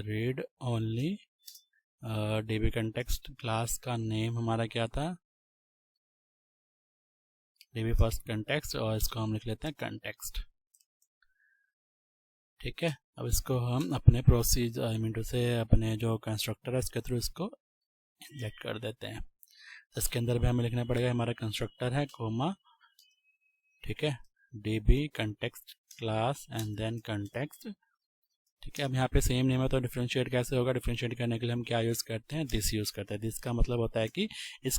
read only DB Context class का नेम हमारा क्या था, DB फर्स्ट कंटेक्स्ट, और इसको हम लिख लेते हैं कंटेक्स्ट, ठीक है। अब इसको हम अपने प्रोसीजर आई मीन टू से अपने जो कंस्ट्रक्टर है उसके थ्रू इसको इंजेक्ट कर देते हैं। इसके अंदर भी हमें लिखना पड़ेगा हमारा कंस्ट्रक्टर है कोमा, ठीक है, DB Context class and then context. ठीक है, अब यहाँ पे सेम नेम है तो डिफ्रेंशिएट कैसे होगा? डिफ्रेंशिएट करने के लिए हम क्या यूज़ करते हैं? दिस यूज़ करते हैं। दिस का मतलब होता है कि इस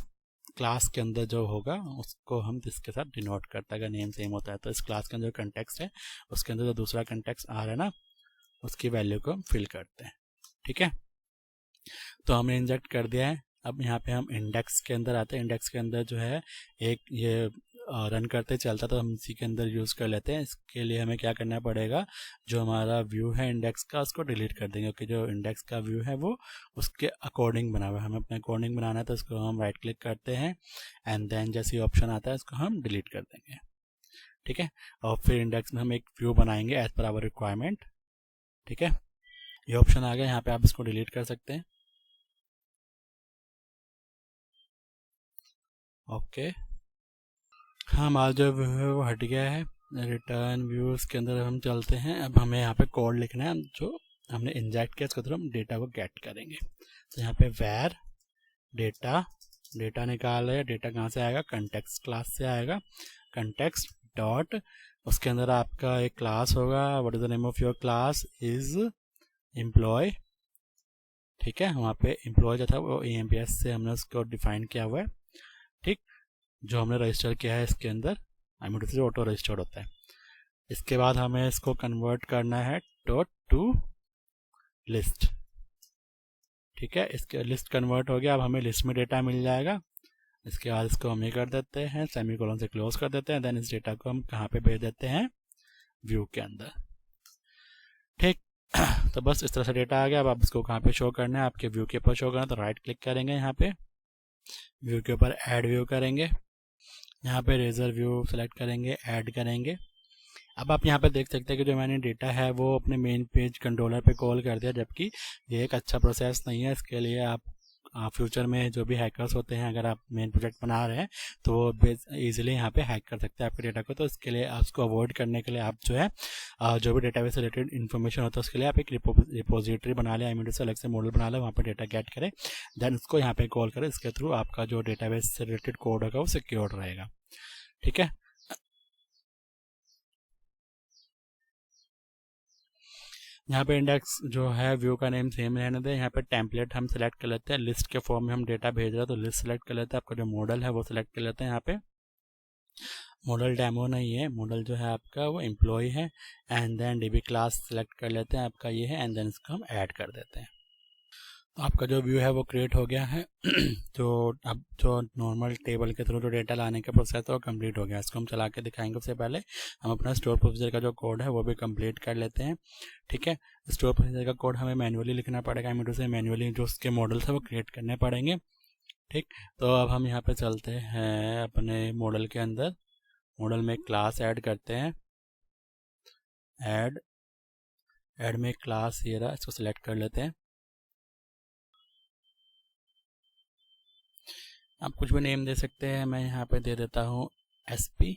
क्लास के अंदर जो होगा उसको हम दिस के साथ डिनोट करते हैं अगर नेम सेम होता है। तो इस क्लास के अंदर जो कंटेक्स्ट है उसके अंदर जो दूसरा कंटेक्स्ट आ रहा है ना, उसकी वैल्यू को हम फिल करते हैं। ठीक है, तो हमने इंजेक्ट कर दिया है। अब यहाँ पे हम इंडेक्स के अंदर आते हैं। इंडेक्स के अंदर जो है एक ये रन करते चलता, तो हम इसी के अंदर यूज़ कर लेते हैं। इसके लिए हमें क्या करना पड़ेगा, जो हमारा व्यू है इंडेक्स का उसको डिलीट कर देंगे, क्योंकि जो इंडेक्स का व्यू है वो उसके अकॉर्डिंग बना हुआ है। हमें अपने अकॉर्डिंग बनाना है तो इसको हम राइट क्लिक करते हैं एंड देन जैसे ही ऑप्शन आता है इसको हम डिलीट कर देंगे। ठीक है, और फिर इंडेक्स में हम एक व्यू बनाएंगे एज पर आवर रिक्वायरमेंट। ठीक है, ये ऑप्शन आ गया, यहाँ पे आप इसको डिलीट कर सकते हैं। ओके, हाँ, हमारा जो व्यू है वो हट गया है। रिटर्न व्यूज के अंदर हम चलते हैं। अब हमें यहाँ पे कोड लिखना है जो हमने इंजेक्ट किया, इसके थ्रू हम डेटा को गेट करेंगे। तो यहाँ पे वैर डेटा निकाल है। डेटा कहाँ से आएगा? कंटेक्स्ट क्लास से आएगा। कंटेक्स्ट डॉट, उसके अंदर आपका एक क्लास होगा। What is the name of your class? Is employ. ठीक है, वहाँ पे एम्प्लॉय जो था वो EMPS से हमने उसको डिफाइन किया हुआ है। ठीक, जो हमने रजिस्टर किया है इसके अंदर IMD से ऑटो रजिस्टर्ड होता है। इसके बाद हमें इसको कन्वर्ट करना है टू लिस्ट। ठीक है, इसके लिस्ट कन्वर्ट हो गया। अब हमें लिस्ट में डेटा मिल जाएगा। इसके बाद इसको हम ये कर देते हैं, सेमीकोलन से क्लोज कर देते हैं। देन इस डेटा को हम कहाँ पे भेज देते हैं? व्यू के अंदर। ठीक, तो बस इस तरह से डेटा आ गया। अब आप इसको कहाँ पे शो करना है? आपके व्यू के ऊपर शो करना है, तो राइट क्लिक करेंगे, यहाँ पे व्यू के ऊपर ऐड व्यू करेंगे। यहाँ पे रेजर व्यू सेलेक्ट करेंगे, ऐड करेंगे। अब आप यहाँ पे देख सकते हैं कि जो मैंने डेटा है वो अपने मेन पेज कंट्रोलर पे कॉल कर दिया, जबकि ये एक अच्छा प्रोसेस नहीं है। इसके लिए आप फ्यूचर में जो भी हैकर्स होते हैं, अगर आप मेन प्रोजेक्ट बना रहे हैं तो वो ईजिली यहाँ पे हैक कर सकते हैं आपके डेटा को। तो इसके लिए आप उसको अवॉइड करने के लिए आप जो है जो भी डेटाबेस से रिलेटेड इन्फॉर्मेशन होता है उसके लिए आप एक रिपोजिटरी बना लें, IMD से अलग से मॉडल बना लें, वहाँ पर डेटा गेट करें, देन उसको यहाँ पे कॉल करें। इसके थ्रू आपका जो डेटाबेस से रिलेटेड कोड होगा वो सिक्योर रहेगा। ठीक है, यहाँ पे इंडेक्स जो है व्यू का नेम सेम रहने दें। यहाँ पे टेम्पलेट हम सेलेक्ट कर लेते हैं। लिस्ट के फॉर्म में हम डेटा भेज रहे हैं तो लिस्ट सेलेक्ट कर लेते हैं। आपका जो मॉडल है वो सेलेक्ट कर लेते हैं। यहाँ पे मॉडल डेमो नहीं है, मॉडल जो है आपका वो एम्प्लॉय है। And then DB class select कर लेते हैं, आपका ये है। एंड देन इसको हम ऐड कर देते हैं। तो आपका जो व्यू है वो क्रिएट हो गया है। तो अब जो नॉर्मल टेबल के थ्रू जो डेटा लाने का प्रोसेस है वो कंप्लीट हो गया। इसको हम चला के दिखाएंगे। उससे पहले हम अपना स्टोर प्रोसीजर का जो कोड है वो भी कंप्लीट कर लेते हैं। ठीक है, स्टोर प्रोसीजर का कोड हमें मैन्युअली लिखना पड़ेगा। IMD से मैन्युअली जो उसके मॉडल्स है वो क्रिएट करने पड़ेंगे। ठीक, तो अब हम यहाँ पे चलते हैं अपने मॉडल के अंदर। मॉडल में एक क्लास ऐड करते हैं। ऐड में क्लास ये रहा, इसको सिलेक्ट कर लेते हैं। आप कुछ भी नेम दे सकते हैं। मैं यहाँ पे दे देता हूँ SP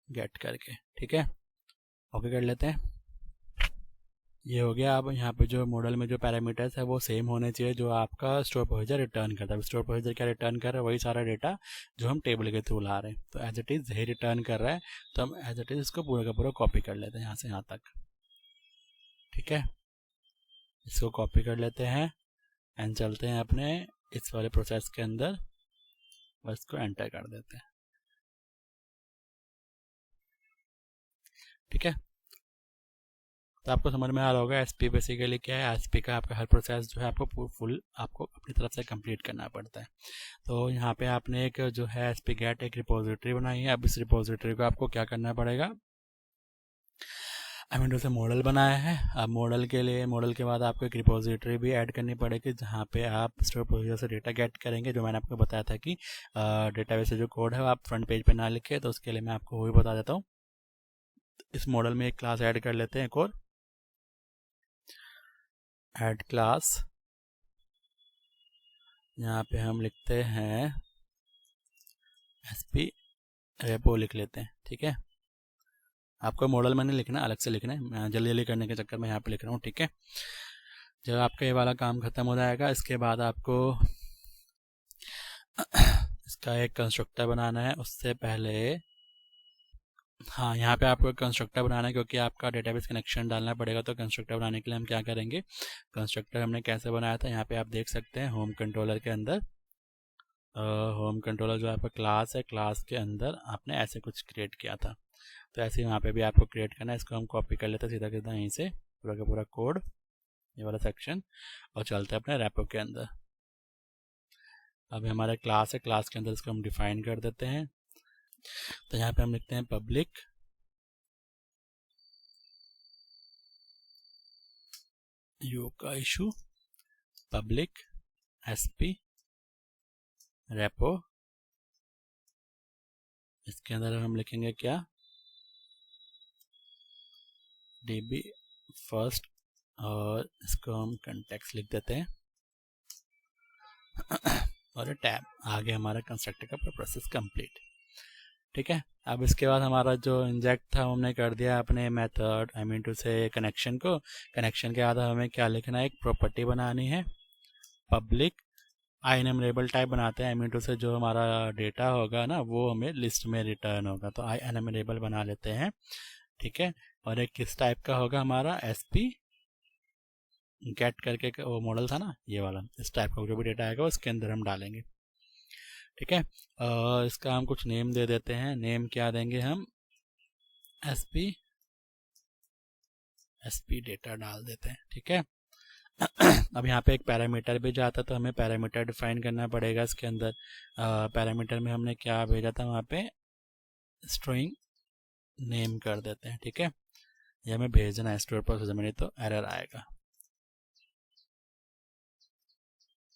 गेट करके। ठीक है, ओके कर लेते हैं। ये हो गया। अब यहाँ पे जो मॉडल में जो पैरामीटर्स है वो सेम होने चाहिए जो आपका स्टोर प्रोसीजर रिटर्न करता है। स्टोर प्रोसीजर क्या रिटर्न कर रहा है? वही सारा डेटा जो हम टेबल के थ्रू ला रहे हैं। तो एज इट इज़ यही रिटर्न कर रहा है, तो हम एज इट इज़ इसको पूरा का पूरा कॉपी कर लेते हैं यहाँ से यहाँ तक। ठीक है, इसको कॉपी कर लेते हैं एंड चलते हैं अपने इस वाले प्रोसेस के अंदर, बस इसको एंटर कर देते हैं। ठीक है, तो आपको समझ में आ रहा होगा SP बेसिकली क्या है। SP का आपका हर प्रोसेस जो है आपको फुल आपको अपनी तरफ से कंप्लीट करना पड़ता है। तो यहाँ पे आपने एक जो है SP गेट एक रिपोजिटरी बनाई है। अब इस रिपोजिटरी को आपको क्या करना पड़ेगा? IMD से मॉडल बनाया है। अब मॉडल के लिए मॉडल के बाद आपको एक रिपोजिटरी भी ऐड करनी पड़ेगी जहाँ पे आप स्टोर प्रोसीजर से डेटा गेट करेंगे। जो मैंने आपको बताया था कि डेटाबेस से जो कोड है वो आप फ्रंट पेज पे ना लिखे, तो उसके लिए मैं आपको वो भी बता देता हूँ। इस मॉडल में एक क्लास ऐड कर लेते हैं, एक और ऐड क्लास। यहाँ पे हम लिखते हैं SP रेपो लिख लेते हैं। ठीक है, आपको मॉडल में नहीं लिखना, अलग से लिखना है। मैं जल्दी जल्दी करने के चक्कर में यहाँ पे लिख रहा हूँ। ठीक है, जब आपका ये वाला काम खत्म हो जाएगा इसके बाद आपको इसका एक कंस्ट्रक्टर बनाना है। उससे पहले हाँ, यहाँ पे आपको एक कंस्ट्रक्टर बनाना है क्योंकि आपका डेटाबेस कनेक्शन डालना पड़ेगा। तो कंस्ट्रक्टर बनाने के लिए हम क्या करेंगे, कंस्ट्रक्टर हमने कैसे बनाया था, यहाँ पे आप देख सकते हैं होम कंट्रोलर के अंदर। होम कंट्रोलर जो आपका क्लास है, क्लास के अंदर आपने ऐसे कुछ क्रिएट किया था। तो ऐसे ही वहाँ पे भी आपको क्रिएट करना है। इसको हम कॉपी कर लेते हैं सीधा सीधा यहीं से, पूरा का पूरा कोड, ये वाला सेक्शन, और चलते हैं अपने रैपो के अंदर। अभी हमारा क्लास है, क्लास के अंदर इसको हम डिफाइन कर देते हैं। तो यहाँ पे हम लिखते हैं पब्लिक यू का इशू, पब्लिक एसपी रेपो। इसके अंदर हम लिखेंगे क्या, डीबी फर्स्ट, और इसको हम कंटेक्स्ट लिख देते हैं और टैब। आगे हमारा कंस्ट्रक्टर का प्रोसेस कंप्लीट। ठीक है, अब इसके बाद हमारा जो इंजेक्ट था हमने कर दिया अपने मेथड आई मीन टू से कनेक्शन को। कनेक्शन के बाद हमें क्या लिखना है, एक प्रॉपर्टी बनानी है पब्लिक IEnumerable टाइप बनाते हैं। आई मीन टू से जो हमारा डेटा होगा ना वो हमें लिस्ट में रिटर्न होगा, तो IEnumerable बना लेते हैं। ठीक है, और एक किस टाइप का होगा हमारा, SP गेट करके वो मॉडल था ना, ये वाला, इस टाइप का जो भी डेटा आएगा उसके अंदर हम डालेंगे। ठीक है, इसका हम कुछ नेम दे देते हैं। नेम क्या देंगे हम, SP डेटा डाल देते हैं। ठीक है, अब यहाँ पे एक पैरामीटर भी जाता है, तो हमें पैरामीटर डिफाइन करना पड़ेगा इसके अंदर। पैरामीटर में हमने क्या भेजा था, वहाँ पे स्ट्रिंग नेम कर देते हैं। ठीक है, ये हमें भेजना है स्टोर प्रोसेसर में, नहीं तो एरर आएगा।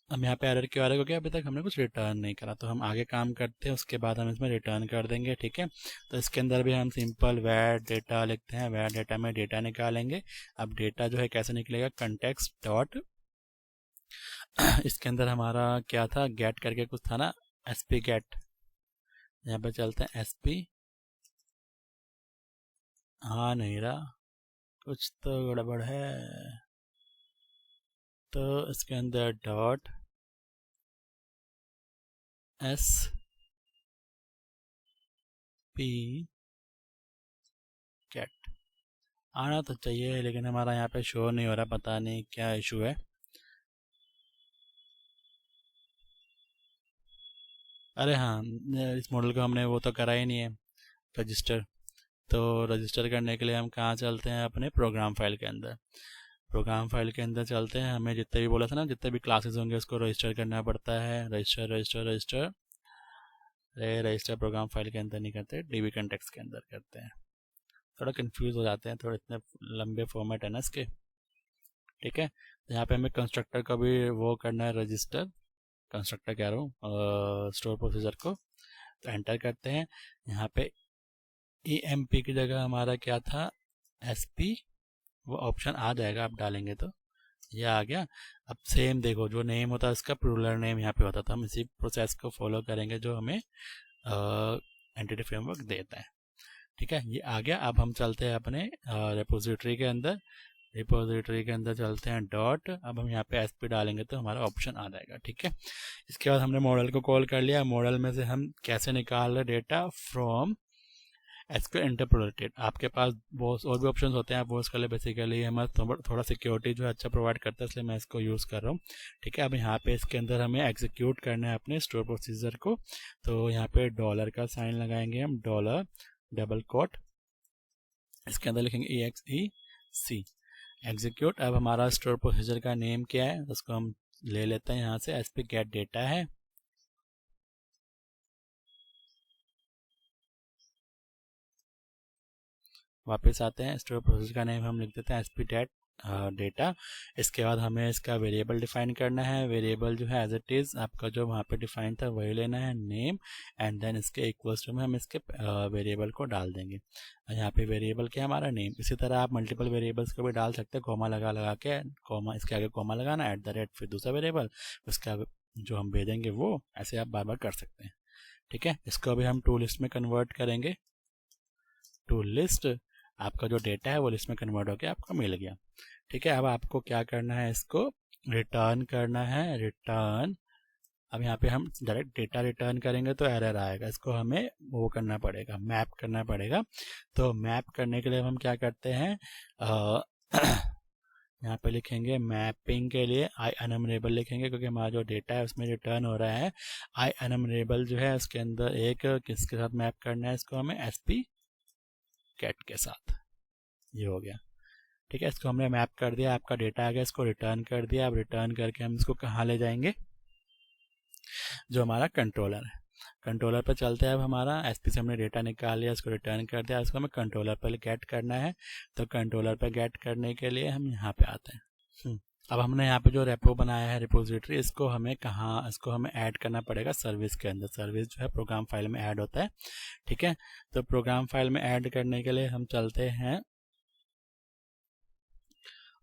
अब यहाँ पे एरर क्यों आ रहा है, क्योंकि अभी तक हमने कुछ रिटर्न नहीं करा। तो हम आगे काम करते हैं, उसके बाद हम इसमें रिटर्न कर देंगे। ठीक है, तो इसके अंदर भी हम सिंपल वैर डेटा लिखते हैं। वैर डेटा में डेटा निकालेंगे। अब डेटा जो है कैसे निकलेगा, कंटेक्स्ट डॉट इसके अंदर हमारा क्या था, गेट करके कुछ था ना, SP गेट। यहाँ पे चलते हैं SP, हाँ नहीं रहा, कुछ तो गड़बड़ है। तो इसके अंदर डॉट SP गेट आना तो चाहिए, लेकिन हमारा यहाँ पे शो नहीं हो रहा, पता नहीं क्या इशू है। अरे हाँ, इस मॉडल को हमने वो तो करा ही नहीं है रजिस्टर। तो रजिस्टर करने के लिए हम कहाँ चलते हैं, अपने प्रोग्राम फाइल के अंदर। प्रोग्राम फाइल के अंदर चलते हैं। हमें जितने भी बोला था ना, जितने भी क्लासेस होंगे उसको रजिस्टर करना पड़ता है। Register register register, register program file के अंदर नहीं करते, DB कंटेक्स्ट के अंदर करते हैं। थोड़ा कंफ्यूज हो जाते हैं, थोड़े इतने लंबे फॉर्मेट है ना इसके। ठीक है, तो यहाँ पे हमें कंस्ट्रक्टर का भी वो करना है, रजिस्टर कंस्ट्रक्टर कह रहा हूँ, स्टोर प्रोसीजर को। तो एंटर करते हैं। यहाँ पे EMP की जगह हमारा क्या था, SP, वो ऑप्शन आ जाएगा आप डालेंगे तो, ये आ गया। अब सेम देखो, जो नेम होता है उसका प्लूरल नेम यहाँ पे होता था। हम इसी प्रोसेस को फॉलो करेंगे जो हमें एंटिटी फ्रेमवर्क देता है। ठीक है, ये आ गया। अब हम चलते हैं अपने रेपोजिटरी के अंदर। रिपोजिटरी के अंदर चलते हैं डॉट, अब हम यहाँ पे SP डालेंगे तो हमारा ऑप्शन आ जाएगा। ठीक है, इसके बाद हमने मॉडल को कॉल कर लिया। मॉडल में से हम कैसे निकाल रहे डेटा, फ्रॉम SQL इंटरप्रेटेड। आपके पास बहुत और भी ऑप्शंस होते हैं, आप वो उसके लिए बेसिकली हमारा थोड़ा सिक्योरिटी जो है अच्छा प्रोवाइड करता है, इसलिए मैं इसको यूज़ कर रहा हूँ। ठीक है, अब यहाँ पे इसके अंदर हमें एग्जीक्यूट करना है अपने स्टोर प्रोसीजर को। तो यहाँ पे डॉलर का साइन लगाएंगे हम, डॉलर डबल कोट, इसके अंदर लिखेंगे EXEC एग्जीक्यूट। अब हमारा स्टोर प्रोसीजर का नेम क्या है, उसको हम ले लेते हैं यहाँ से, SP गेट डेटा है। वापस आते हैं, स्टोर प्रोसेस का नेम हम लिख देते हैं SP डेट डेटा। इसके बाद हमें इसका वेरिएबल डिफाइन करना है। वेरिएबल जो है एज इट इज़ आपका जो वहाँ पे डिफाइन था वही लेना है, नेम, एंड देन इसके इक्वल्स टू में हम इसके वेरिएबल को डाल देंगे। यहाँ पे वेरिएबल क्या हमारा नेम। इसी तरह आप मल्टीपल वेरिएबल्स को भी डाल सकते हैं, कॉमा लगा लगा के, कॉमा इसके आगे कॉमा लगाना, @ फिर दूसरा वेरिएबल, उसका जो हम भेजेंगे वो, ऐसे आप बार बार कर सकते हैं। ठीक है, इसको अभी हम टू लिस्ट में कन्वर्ट करेंगे। टू लिस्ट, आपका जो डेटा है वो लिस्ट में कन्वर्ट होकर आपको मिल गया। ठीक है, अब आपको क्या करना है, इसको रिटर्न करना है। रिटर्न अब यहाँ पे हम डायरेक्ट डेटा रिटर्न करेंगे तो एरर आएगा, इसको हमें वो करना पड़ेगा, मैप करना पड़ेगा। तो मैप करने के लिए हम क्या करते हैं, यहाँ पे लिखेंगे मैपिंग के लिए आई अनमरेबल लिखेंगे, क्योंकि हमारा जो डेटा है उसमें रिटर्न हो रहा है आई अनमरेबल जो है उसके अंदर एक किसके साथ मैप करना है, इसको हमें SP कैट के साथ। ये हो गया, ठीक है। इसको हमने मैप कर दिया, आपका डेटा आ गया, इसको रिटर्न कर दिया। अब रिटर्न करके हम इसको कहाँ ले जाएंगे, जो हमारा कंट्रोलर है, कंट्रोलर पर चलते हैं। अब हमारा SP से हमने डेटा निकाल लिया, इसको रिटर्न कर दिया, इसको हमें कंट्रोलर पर गेट करना है। तो कंट्रोलर पर गेट करने के लिए हम यहाँ पे आते हैं। अब हमने यहाँ पे जो रेपो बनाया है रिपोजिटरी, इसको हमें ऐड करना पड़ेगा सर्विस के अंदर। सर्विस जो है प्रोग्राम फाइल में ऐड होता है, ठीक है। तो प्रोग्राम फाइल में ऐड करने के लिए हम चलते हैं,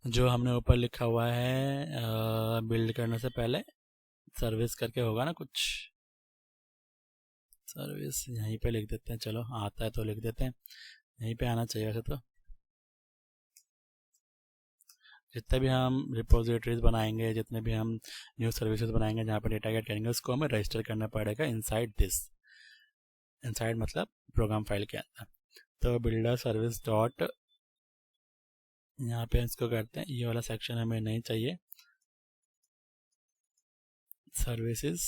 जो हमने ऊपर लिखा हुआ है बिल्ड करने से पहले सर्विस करके होगा ना कुछ, सर्विस यहीं पे लिख देते हैं। चलो आता है तो लिख देते हैं, यहीं पे आना चाहिए वैसे तो। जितने भी हम रिपोजिटरीज बनाएंगे, जितने भी हम न्यू सर्विसेज बनाएंगे जहाँ पर डेटा गेट करेंगे, उसको हमें रजिस्टर करना पड़ेगा इनसाइड दिस, इनसाइड मतलब प्रोग्राम फाइल के अंदर। तो बिल्डर सर्विस डॉट, यहाँ पे इसको करते हैं, ये वाला सेक्शन हमें नहीं चाहिए, सर्विसेज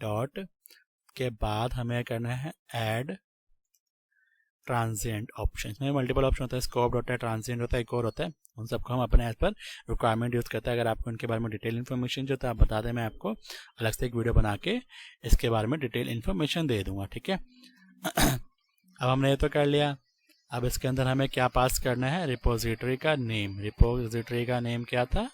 डॉट के बाद हमें करना है ऐड ट्रांजिएंट ऑप्शन। इसमें मल्टीपल ऑप्शन होता है, स्कोप होता है, ट्रांजिएंट होता है, एक और होता है। उन सबको हम अपने एज पर रिक्वायरमेंट यूज़ करते हैं। अगर आपको इनके बारे में डिटेल इन्फॉर्मेशन जो था आप बता दें, मैं आपको अलग से एक वीडियो बना के इसके बारे में डिटेल इन्फॉर्मेशन दे दूंगा, ठीक है। अब हमने ये तो कर लिया। अब इसके अंदर हमें क्या पास करना है, रिपोजिटरी का नेम। रिपोजिटरी का नेम क्या था,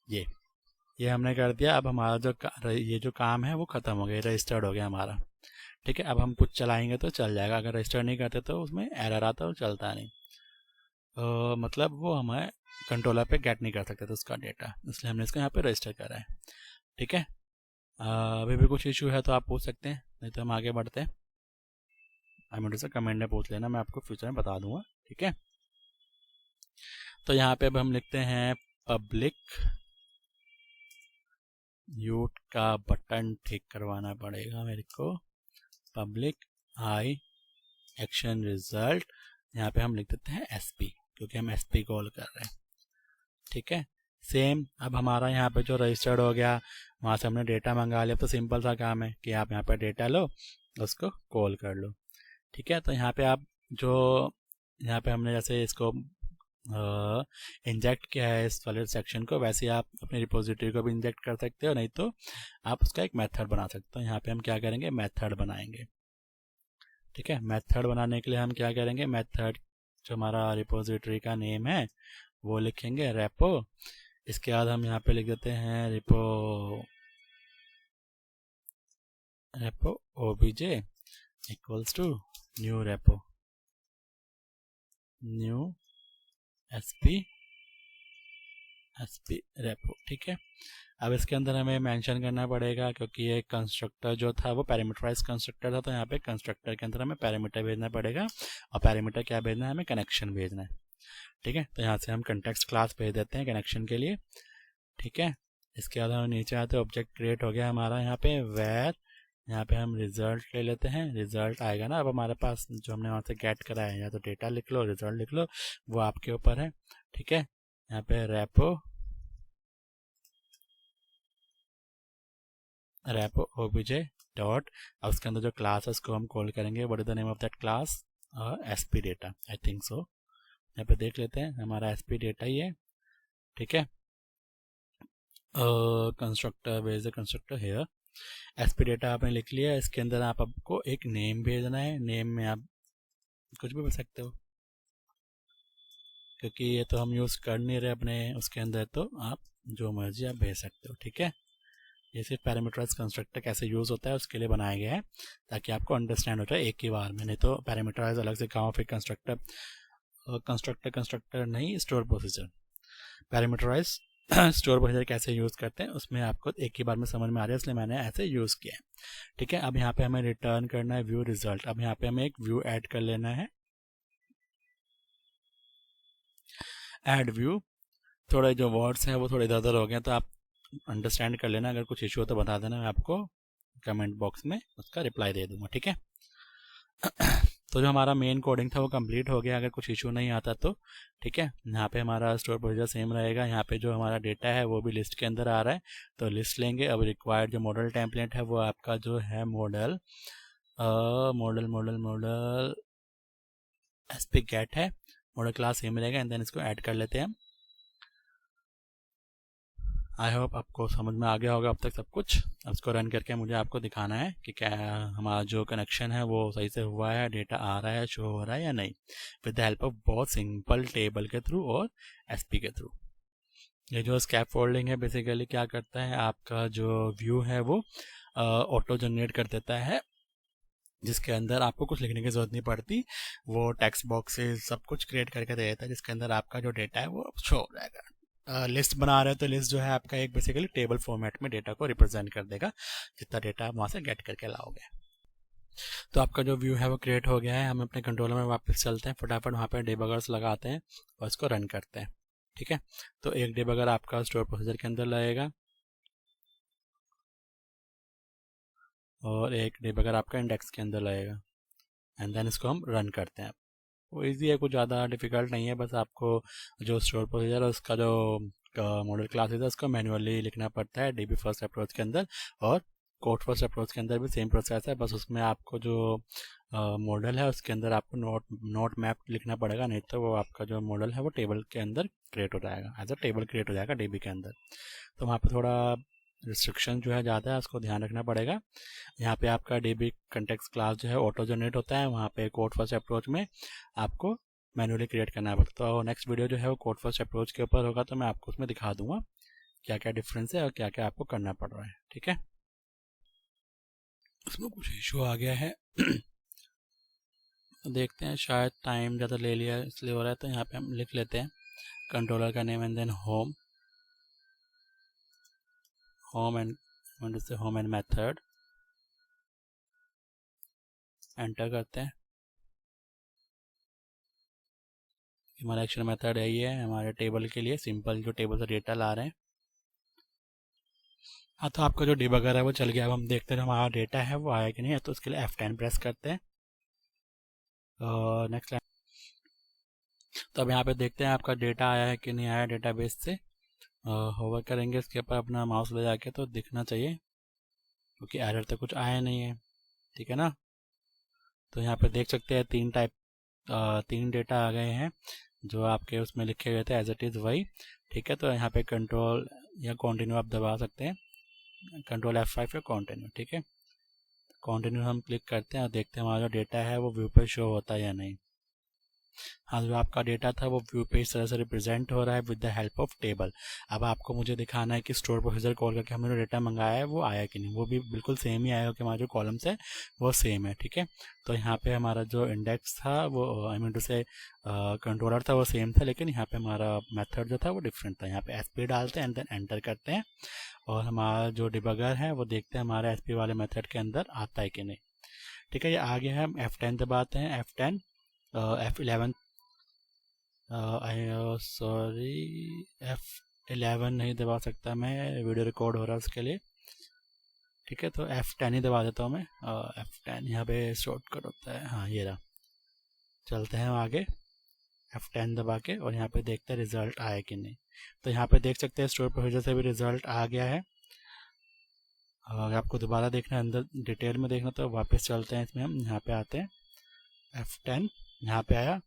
ये हमने कर दिया। अब हमारा ये जो काम है वो ख़त्म हो गया, रजिस्टर्ड हो गया हमारा, ठीक है। अब हम कुछ चलाएंगे तो चल जाएगा, अगर रजिस्टर नहीं करते तो उसमें एरर आता और चलता नहीं। मतलब वो हमें कंट्रोलर पे गेट नहीं कर सकते थे उसका डेटा, इसलिए हमने इसको यहाँ पे रजिस्टर करा है, ठीक है। अभी भी कुछ इशू है तो आप पूछ सकते हैं, नहीं तो हम आगे बढ़ते हैं। मुझे से कमेंट में पूछ लेना, मैं आपको फ्यूचर में बता दूंगा, ठीक है। तो यहाँ पे अब हम लिखते हैं पब्लिक, म्यूट का बटन ठीक करवाना पड़ेगा मेरे को, पब्लिक आई एक्शन रिजल्ट, यहाँ पे हम लिख देते हैं SP, क्योंकि हम SP कॉल कर रहे हैं, ठीक है। सेम अब हमारा यहाँ पे जो रजिस्टर्ड हो गया, वहाँ से हमने डेटा मंगा लिया। तो सिंपल सा काम है कि आप यहाँ पे डेटा लो, उसको कॉल कर लो, ठीक है। तो यहाँ पे आप जो यहाँ पे हमने जैसे इसको इंजेक्ट किया है इस वाले सेक्शन को, वैसे आप अपनी रिपोजिटरी को भी इंजेक्ट कर सकते हो, नहीं तो आप उसका एक मेथड बना सकते हो। यहाँ पे हम क्या करेंगे, मेथड बनाएंगे, ठीक है। मेथड बनाने के लिए हम क्या करेंगे, मेथड जो हमारा रिपोजिटरी का नेम है वो लिखेंगे रेपो। इसके बाद हम यहाँ पे लिख देते हैं repo obj equals to new repo, new SP repo, ठीक है। अब इसके अंदर हमें मेंशन करना पड़ेगा, क्योंकि ये कंस्ट्रक्टर जो था वो पैरामीटराइज कंस्ट्रक्टर था, तो यहाँ पे कंस्ट्रक्टर के अंदर हमें पैरामीटर भेजना पड़ेगा। और पैरामीटर क्या भेजना है, हमें कनेक्शन भेजना है, ठीक है। तो यहाँ से हम कंटेक्स्ट क्लास भेज देते हैं कनेक्शन के लिए, ठीक है। इसके बाद हम नीचे आते हैं, ऑब्जेक्ट क्रिएट हो गया हमारा यहाँ पे वेर, यहाँ पे हम रिजल्ट ले लेते हैं, रिजल्ट आएगा ना अब हमारे पास जो हमने वहाँ से गेट कराया है, या तो डेटा लिख लो, रिजल्ट लिख लो, वो आपके ऊपर है, ठीक है। यहाँ पे रेपो obj डॉट, अब उसके अंदर जो क्लास है उसको हम कॉल करेंगे, what is the name of that class, SP data, I think so. यहाँ पे देख लेते हैं, हमारा SP डेटा ही है, ठीक है। Constructor, where is the constructor here, SP data आपने लिख लिया। इसके अंदर आपको एक नेम भेजना है, नेम में आप कुछ भी भेज सकते हो, क्योंकि ये तो हम यूज़ कर नहीं रहे अपने उसके अंदर, तो आप जो मर्जी आप भेज सकते हो, ठीक है। ये सिर्फ पैरामीटराइज कंस्ट्रक्टर कैसे यूज़ होता है उसके लिए बनाया गया है, ताकि आपको अंडरस्टैंड हो जाए एक ही बार में। नहीं तो पैरामीटराइज अलग से कहाँ, फिर कंस्ट्रक्टर नहीं, store procedure, parameterize store procedure कैसे यूज़ करते हैं उसमें आपको एक ही बार में समझ में आ रहा है, इसलिए मैंने ऐसे यूज़ किया है, ठीक है। अब यहाँ पे हमें रिटर्न करना है व्यू रिजल्ट। अब यहाँ पे हमें एक व्यू ऐड कर लेना है, ऐड व्यू। थोड़े जो वर्ड्स हैं वो थोड़े इधर उधर हो गए, तो आप अंडरस्टैंड कर लेना, अगर कुछ इशू हो तो बता देना, मैं आपको कमेंट बॉक्स में उसका रिप्लाई दे दूँगा, ठीक है। तो जो हमारा मेन कोडिंग था वो कंप्लीट हो गया, अगर कुछ इशू नहीं आता तो, ठीक है। यहाँ पे हमारा स्टोर प्रोसीजर सेम रहेगा, यहाँ पे जो हमारा डेटा है वो भी लिस्ट के अंदर आ रहा है, तो लिस्ट लेंगे। अब रिक्वायर्ड जो मॉडल टेम्पलेट है वो आपका जो है मॉडल एसपी गेट है, मॉडल क्लास सेम रहेगा, एंड देन इसको ऐड कर लेते हैं हम। आई होप आपको समझ में आ गया होगा अब तक सब कुछ। अब इसको रन करके मुझे आपको दिखाना है कि क्या हमारा जो कनेक्शन है वो सही से हुआ है, डेटा आ रहा है, शो हो रहा है या नहीं, विद द हेल्प ऑफ बहुत सिंपल टेबल के थ्रू और एसपी के थ्रू। ये जो स्कैप फोल्डिंग है बेसिकली क्या करता है, आपका जो व्यू है वो ऑटो जनरेट कर देता है, जिसके अंदर आपको कुछ लिखने की ज़रूरत नहीं पड़ती, वो टेक्स्ट बॉक्सेस सब कुछ क्रिएट करके दे देता है, जिसके अंदर आपका जो डेटा है वो शो हो जाएगा। लिस्ट बना रहे हो तो लिस्ट जो है आपका एक बेसिकली टेबल फॉर्मेट में डेटा को रिप्रेजेंट कर देगा, जितना डेटा आप वहाँ से गेट करके लाओगे। तो आपका जो व्यू है वो क्रिएट हो गया है। हम अपने कंट्रोलर में वापस चलते हैं, फटाफट वहाँ पे डिबगर्स लगाते हैं और इसको रन करते हैं, ठीक है। तो एक डिबगर आपका स्टोर प्रोसीजर के अंदर लगेगा और एक डिबगर आपका इंडेक्स के अंदर लगेगा, एंड देन इसको हम रन करते हैं। वो इजी है, कुछ ज़्यादा डिफ़िकल्ट नहीं है, बस आपको जो स्टोर प्रोसीजर है उसका जो मॉडल क्लासेस है उसको मैन्युअली लिखना पड़ता है डीबी फर्स्ट अप्रोच के अंदर, और कोड फर्स्ट अप्रोच के अंदर भी सेम प्रोसेस है, बस उसमें आपको जो मॉडल है उसके अंदर आपको नोट मैप लिखना पड़ेगा, नहीं तो वो आपका जो मॉडल है वो टेबल के अंदर क्रिएट हो जाएगा, एज अ टेबल क्रिएट हो जाएगा डीबी के अंदर। तो वहाँ पर थोड़ा रिस्ट्रिक्शन जो है ज़्यादा है, उसको ध्यान रखना पड़ेगा। यहाँ पे आपका डीबी कंटेक्स्ट क्लास जो है ऑटो जनरेट होता है, वहाँ पे कोड फर्स्ट अप्रोच में आपको मैन्युअली क्रिएट करना पड़ता है। तो नेक्स्ट वीडियो जो है वो कोड फर्स्ट अप्रोच के ऊपर होगा, तो मैं आपको उसमें दिखा दूंगा क्या क्या डिफरेंस है और क्या क्या आपको करना पड़ रहा है, ठीक है। उसमें कुछ इशू आ गया है तो देखते हैं, शायद टाइम ज़्यादा ले लिया इसलिए हो रहा है। तो यहाँ पे हम लिख लेते हैं कंट्रोलर का name and then home and method, enter करते हैं। हमारा एक्शन मेथड है ये, हमारे टेबल के लिए सिंपल जो टेबल से डेटा ला रहे हैं। हाँ, तो आपका जो डिबगर है वो चल गया। अब हम देखते हैं हमारा डेटा है वो आया कि नहीं है, तो उसके लिए F10 प्रेस करते हैं। Next line. तो अब यहाँ पे देखते हैं आपका डेटा आया है कि नहीं आया डेटाबेस से। होवर करेंगे इसके ऊपर अपना माउस ले जाके तो दिखना चाहिए, क्योंकि एरर तो कुछ आया नहीं है, ठीक है ना। तो यहाँ पे देख सकते हैं तीन डेटा आ गए हैं जो आपके उसमें लिखे गए थे एज इट इज़ वही, ठीक है। तो यहाँ पे कंट्रोल या कॉन्टिन्यू आप दबा सकते हैं, कंट्रोल F5 या कॉन्टिन्यू, ठीक है। कॉन्टिन्यू हम क्लिक करते हैं और देखते हैं हमारा जो डेटा है वो व्यू पे शो होता है या नहीं। हाँ, जो आपका डेटा था वो व्यू पे इस तरह से रिप्रेजेंट हो रहा है with the help of table. अब आपको मुझे दिखाना है कि स्टोर प्रोसीजर कॉल करके हमने जो डेटा मंगाया है वो आया कि नहीं, वो भी बिल्कुल सेम ही आया कि हमारा जो कॉलम्स है वो सेम है, ठीक है। तो यहाँ पे हमारा जो इंडेक्स था वो आई मीन टू से कंट्रोलर था वो सेम था, लेकिन यहाँ पे हमारा मेथड जो था वो डिफरेंट था। यहाँ पे SP डालते हैं एंड देन एंटर करते हैं और हमारा जो डिबगर है वो देखते हैं हमारे SP वाले मेथड के अंदर आता है कि नहीं, ठीक है। ये आ गया है, हम F10 दबाते हैं, F10 F11 सॉरी F11 नहीं दबा सकता मैं, वीडियो रिकॉर्ड हो रहा है उसके लिए, ठीक है। तो F10 ही दबा देता हूँ मैं। F10 यहाँ पे शॉर्टकट होता है, हाँ ये रहा। चलते हैं आगे, F10 दबा के और यहाँ पे देखते हैं रिजल्ट आया कि नहीं। तो यहाँ पे देख सकते हैं स्टोर प्रोसीजर से भी रिजल्ट आ गया है। अगर आपको दोबारा देखना है, अंदर डिटेल में देखना, तो वापस चलते हैं इसमें, हम यहाँ पे आते हैं, F10 यहाँ पे आया।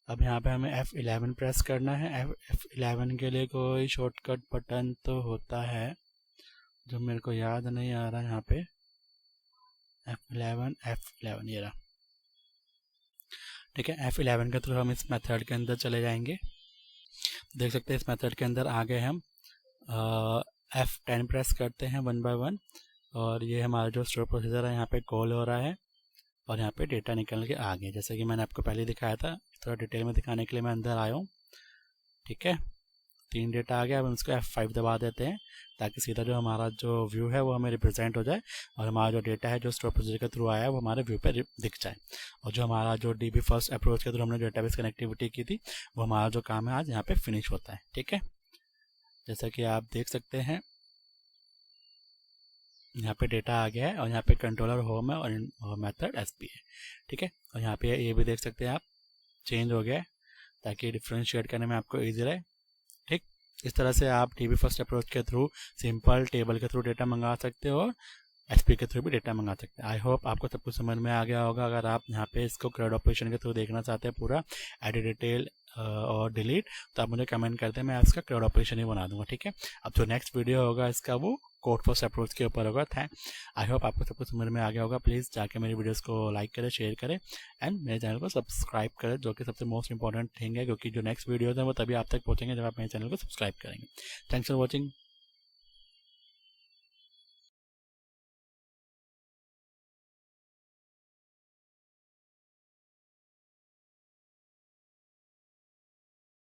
अब यहाँ पे हमें F11 प्रेस करना है। F11 के लिए कोई शॉर्टकट बटन तो होता है जो मेरे को याद नहीं आ रहा है। यहाँ पे F11 ये रहा, ठीक है। F11 के थ्रू हम इस मेथड के अंदर चले जाएंगे। देख सकते हैं इस मेथड के अंदर आ गए हम। F10 प्रेस करते हैं 1 बाय 1 और ये हमारा जो स्टोर प्रोसीजर है यहाँ पे कॉल हो रहा है और यहाँ पे डेटा निकल के आ गया, जैसे कि मैंने आपको पहले दिखाया था। थोड़ा डिटेल में दिखाने के लिए मैं अंदर आया हूँ, ठीक है। 3 डेटा आ गया। अब हम इसको F5 दबा देते हैं ताकि सीधा जो हमारा जो व्यू है वो हमें रिप्रेजेंट हो जाए और हमारा जो डेटा है जो स्टोर प्रोसीजर के थ्रू आया है वो हमारे व्यू पे दिख जाए। और जो हमारा जो डीबी फर्स्ट अप्रोच के थ्रू हमने डेटाबेस कनेक्टिविटी की थी वो हमारा जो काम है आज यहाँ पे फिनिश होता है, ठीक है। जैसा कि आप देख सकते हैं यहाँ पे डेटा आ गया है और यहाँ पे कंट्रोलर होम है और मेथड एसपी है, ठीक है। और यहाँ पे ये भी देख सकते हैं आप, चेंज हो गया है ताकि डिफ्रेंशिएट करने में आपको ईजी रहे, ठीक। इस तरह से आप डीबी फर्स्ट अप्रोच के थ्रू सिंपल टेबल के थ्रू डेटा मंगा सकते हो और एसपी के थ्रू भी डेटा मंगा सकते हैं। आई होप आपको सब कुछ समझ में आ गया होगा। अगर आप यहाँ पे इसको CRUD ऑपरेशन के थ्रू देखना चाहते हैं पूरा एडिट डिटेल और डिलीट, तो आप मुझे कमेंट करते हैं, मैं इसका CRUD ऑपरेशन ही बना दूंगा, ठीक है। अब जो नेक्स्ट वीडियो होगा इसका वो कोड फर्स्ट अप्रोच के ऊपर होगा। आई होप आपको सब कुछ समझ में आ गया होगा। प्लीज़ जाके मेरी वीडियोस को लाइक करें, शेयर करें एंड मेरे चैनल को सब्सक्राइब करें, जो कि सबसे मोस्ट इंपॉर्टेंट थिंग है, क्योंकि जो नेक्स्ट वीडियोज़ हैं वो तभी आप तक पहुँचेंगे जब आप मेरे चैनल को सब्सक्राइब करेंगे। Thanks for watching.